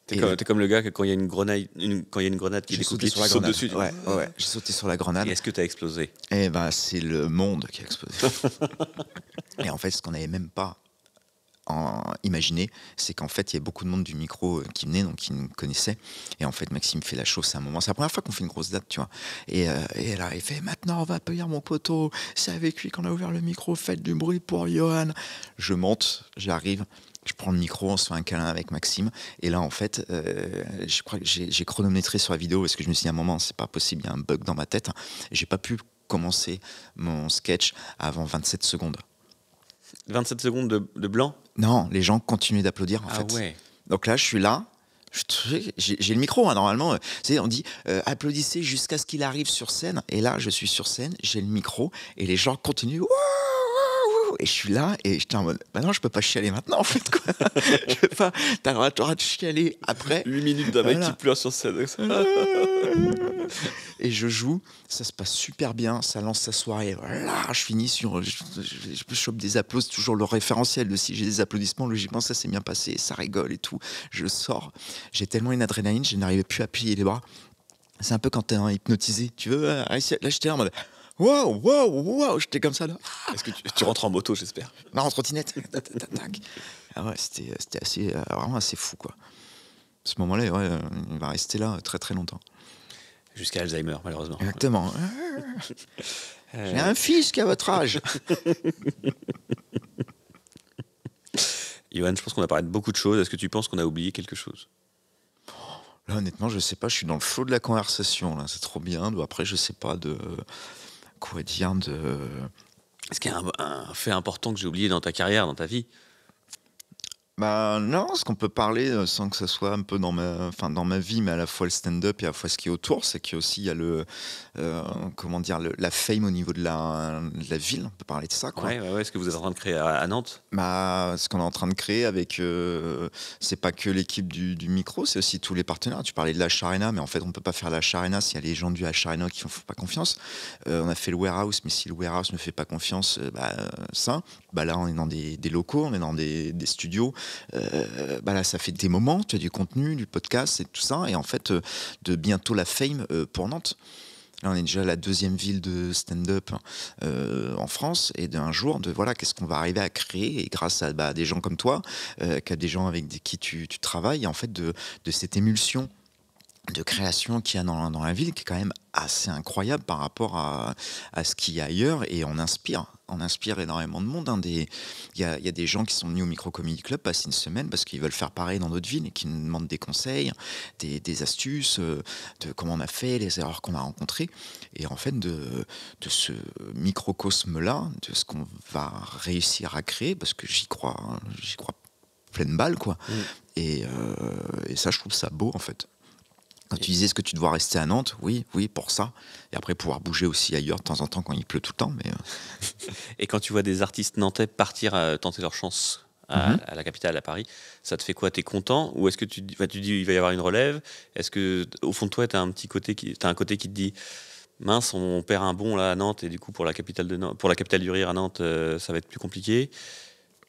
T'es comme le gars que quand il y a une grenade qui est découpée, tu sautes dessus. Ouais, j'ai sauté sur la grenade. Et est-ce que t'as explosé? Eh ben, c'est le monde qui a explosé. Et en fait, ce qu'on n'avait même pas imaginé, c'est qu'en fait, il y avait beaucoup de monde du micro qui venait, donc qui nous connaissait. Et en fait, Maxime fait la chose à un moment. C'est la première fois qu'on fait une grosse date, tu vois. Et là, il fait, maintenant, on va accueillir mon poteau. C'est avec lui qu'on a ouvert le micro. Faites du bruit pour Johan. Je monte, j'arrive. Je prends le micro, on se fait un câlin avec Maxime. Et là, en fait, je crois que j'ai chronométré sur la vidéo parce que je me suis dit à un moment, c'est pas possible, il y a un bug dans ma tête. Et j'ai pas pu commencer mon sketch avant 27 secondes. 27 secondes de blanc? Non, les gens continuaient d'applaudir, en fait. Ouais. Donc là, je suis là. J'ai le micro, hein, normalement. On dit applaudissez jusqu'à ce qu'il arrive sur scène. Et là, je suis sur scène, j'ai le micro. Et les gens continuent. Et je suis là et j'étais en mode bah non, je peux pas chialer maintenant en fait quoi. Je peux pas, t'as le droit de chialer après 8 minutes d'un mec qui pleure sur scène. Et je joue, ça se passe super bien, ça lance sa soirée. Voilà, je finis sur je chope des applaudissements, toujours le référentiel de si j'ai des applaudissements, logiquement ça s'est bien passé, ça rigole et tout. Je sors, j'ai tellement une adrénaline, je n'arrivais plus à plier les bras. C'est un peu quand t'es hypnotisé, tu veux là j'étais en mode wow, j'étais comme ça là. Est-ce que tu rentres en moto, j'espère? Non, en trottinette. Ah ouais, c'était assez, vraiment assez fou quoi. Ce moment-là, il va rester là très très longtemps. Jusqu'à Alzheimer, malheureusement. Exactement. J'ai un fils qui a votre âge. Johan, je pense qu'on a parlé de beaucoup de choses. Est-ce que tu penses qu'on a oublié quelque chose? Là, honnêtement, je sais pas. Je suis dans le flot de la conversation. Là, c'est trop bien. Après, je sais pas de quoi dire. Est-ce qu'il y a un fait important que j'ai oublié dans ta carrière, dans ta vie? Bah non, ce qu'on peut parler sans que ça soit un peu dans ma vie, mais à la fois le stand-up et à la fois ce qui est autour, c'est qu'il y a le la fame au niveau de la ville. On peut parler de ça, quoi. Ouais. Ce que vous êtes en train de créer à Nantes. Bah, ce qu'on est en train de créer avec, c'est pas que l'équipe du micro, c'est aussi tous les partenaires. Tu parlais de la Arena, mais en fait, on peut pas faire la Arena s'il y a les gens du Arena qui font pas confiance. On a fait le warehouse, mais si le warehouse ne fait pas confiance, là, on est dans des locaux, on est dans des studios. Là, ça fait des moments, tu as du contenu, du podcast et tout ça, et en fait, de bientôt la fame pour Nantes. Là, on est déjà la 2e ville de stand-up en France, et d'un jour, qu'est-ce qu'on va arriver à créer, et grâce à des gens comme toi, qu'à des gens avec qui tu travailles, et en fait, de cette émulsion de création qu'il y a dans la ville, qui est quand même assez incroyable par rapport à ce qu'il y a ailleurs, et on inspire énormément de monde. Il y a des gens qui sont venus au Micro Comedy Club passer une semaine parce qu'ils veulent faire pareil dans d'autres villes et qui nous demandent des conseils, des astuces, de comment on a fait, les erreurs qu'on a rencontrées. Et en fait, de ce microcosme-là, de ce qu'on va réussir à créer, parce que j'y crois pleine balle, quoi. Et ça, je trouve ça beau, en fait. Quand tu disais, est-ce que tu dois rester à Nantes? Oui, pour ça. Et après, pouvoir bouger aussi ailleurs de temps en temps quand il pleut tout le temps. Mais Et quand tu vois des artistes nantais partir tenter leur chance à la capitale, à Paris, ça te fait quoi? T'es content? Ou est-ce que tu dis il va y avoir une relève? Est-ce que, au fond de toi, t'as un côté qui te dit mince, on perd un bon là à Nantes, et du coup, pour la capitale du rire à Nantes, ça va être plus compliqué?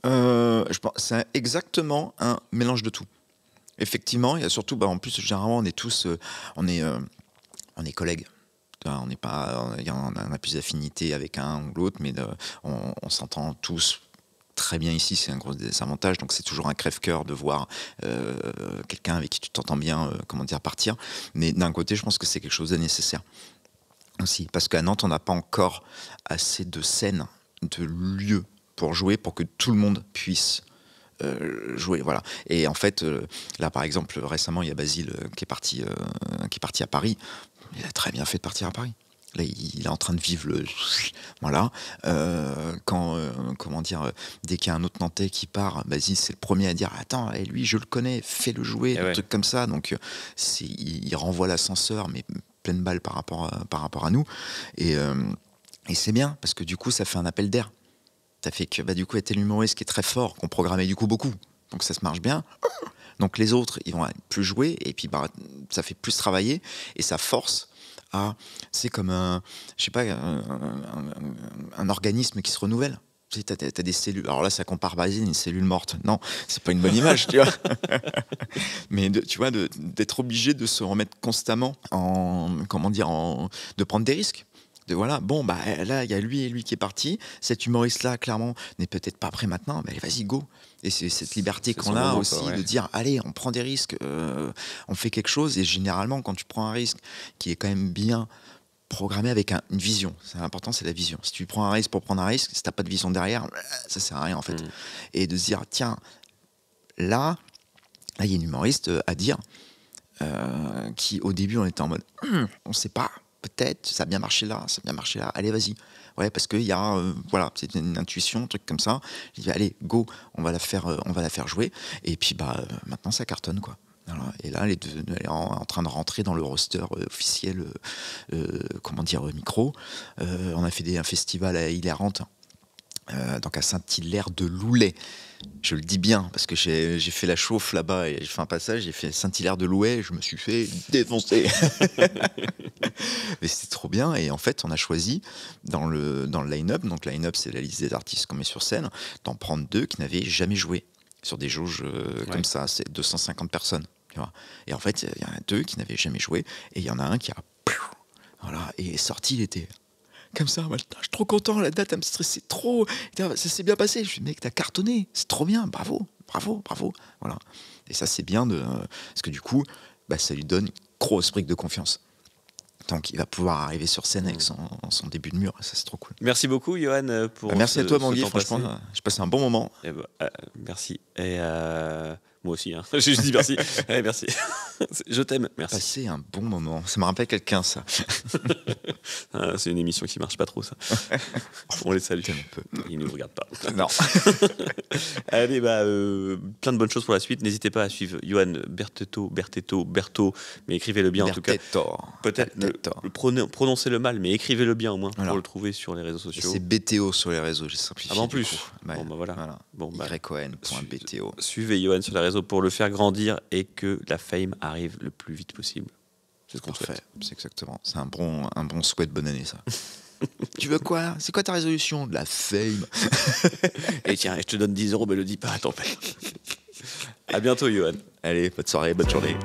Je pense c'est exactement un mélange de tout. Effectivement, il y a surtout, en plus, généralement, on est tous, on est collègues. On n'est pas, on a plus d'affinité avec un ou l'autre, mais on s'entend tous très bien ici. C'est un gros désavantage, donc c'est toujours un crève-cœur de voir quelqu'un avec qui tu t'entends bien, partir. Mais d'un côté, je pense que c'est quelque chose de nécessaire. aussi. Parce qu'à Nantes, on n'a pas encore assez de scènes, de lieux pour jouer, pour que tout le monde puisse jouer. Voilà. Et en fait, là, par exemple, récemment, il y a Basile qui est parti à Paris. Il a très bien fait de partir à Paris. Là, il est en train de vivre le... Voilà. Comment dire, dès qu'il y a un autre Nantais qui part, Basile, c'est le premier à dire « Attends, lui, je le connais, fais-le jouer », des trucs comme ça. Donc, il renvoie l'ascenseur, mais pleine balle par rapport à nous. Et c'est bien, parce que du coup, ça fait un appel d'air. Ça fait que, du coup, il y a tel humoriste qui est très fort, qu'on programmait du coup beaucoup. Donc, ça se marche bien. Donc, les autres, ils vont plus jouer, et puis, ça fait plus travailler, et ça force à... C'est comme un organisme qui se renouvelle. Tu sais, t'as des cellules. Alors là, ça compare Basile à une cellule morte. Non, c'est pas une bonne image, tu vois. Mais tu vois, d'être obligé de se remettre constamment de prendre des risques. Voilà, bon, là, il y a lui et lui qui est parti. Cet humoriste-là, clairement, n'est peut-être pas prêt maintenant. Vas-y, go. Et c'est cette liberté qu'on a aussi de dire, allez, on prend des risques, on fait quelque chose. Et généralement, quand tu prends un risque qui est quand même bien programmé avec une vision, c'est important, c'est la vision. Si tu prends un risque pour prendre un risque, si t'as pas de vision derrière, ça sert à rien en fait. Et de se dire, tiens, là, il y a une humoriste à dire qui, au début, on était en mode, on sait pas. Peut-être, ça a bien marché là, allez, vas-y. Ouais, parce qu'il y a, c'est une intuition, un truc comme ça. Je dis, allez, go, on va la faire jouer. Et puis, maintenant, ça cartonne, quoi. Voilà. Et là, elle est en train de rentrer dans le roster officiel, micro. On a fait un festival à Hilarante, donc à Saint-Hilaire-de-Loulay. Je le dis bien, parce que j'ai fait la chauffe là-bas et j'ai fait un passage, j'ai fait Saint-Hilaire-de-Louet, je me suis fait défoncer. Mais c'était trop bien, et en fait, on a choisi dans le line-up, donc line-up, c'est la liste des artistes qu'on met sur scène, d'en prendre 2 qui n'avaient jamais joué sur des jauges comme ça, c'est 250 personnes. Tu vois. Et en fait, il y en a 2 qui n'avaient jamais joué, et il y en a un qui a... Voilà, et est sorti, il était... Comme ça, je suis trop content, la date, elle me stressait trop, ça s'est bien passé. Je me dis, mec, t'as cartonné, c'est trop bien, bravo. Voilà. Et ça, c'est bien, parce que du coup, ça lui donne une grosse brique de confiance. Donc, il va pouvoir arriver sur scène avec son début de mur, ça, c'est trop cool. Merci beaucoup, Johan, pour merci à toi, Manguy, franchement, j'ai passé un bon moment. Merci. Et moi aussi, hein. Je dis merci. Allez, merci. Je t'aime, merci. Passer un bon moment, ça me rappelle quelqu'un, ça. C'est une émission qui marche pas trop, ça. On les salue. Ils ne nous regardent pas. Non. Allez, plein de bonnes choses pour la suite. N'hésitez pas à suivre Johan Bertetto, mais écrivez-le bien en tout cas. Peut-être prononcez-le mal, mais écrivez-le bien au moins pour le trouver sur les réseaux sociaux. C'est BTO sur les réseaux, j'ai simplifié. En plus. Ouais. Voilà. YON.BTO. Suivez Johan sur les réseaux pour le faire grandir et que la fame arrive le plus vite possible. C'est ce qu'on souhaite. C'est exactement. C'est un bon souhait de bonne année, ça. Tu veux quoi? C'est quoi ta résolution? De la fame. Et tiens, je te donne 10 €, mais le dis pas à ton père. À bientôt, Johan. Allez, bonne soirée, bonne journée.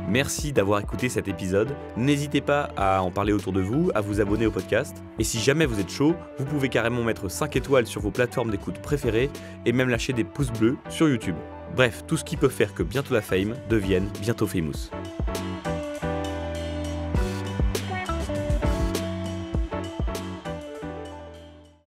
Merci d'avoir écouté cet épisode. N'hésitez pas à en parler autour de vous, à vous abonner au podcast. Et si jamais vous êtes chaud, vous pouvez carrément mettre 5 étoiles sur vos plateformes d'écoute préférées et même lâcher des pouces bleus sur YouTube. Bref, tout ce qui peut faire que bientôt la fame devienne bientôt famous.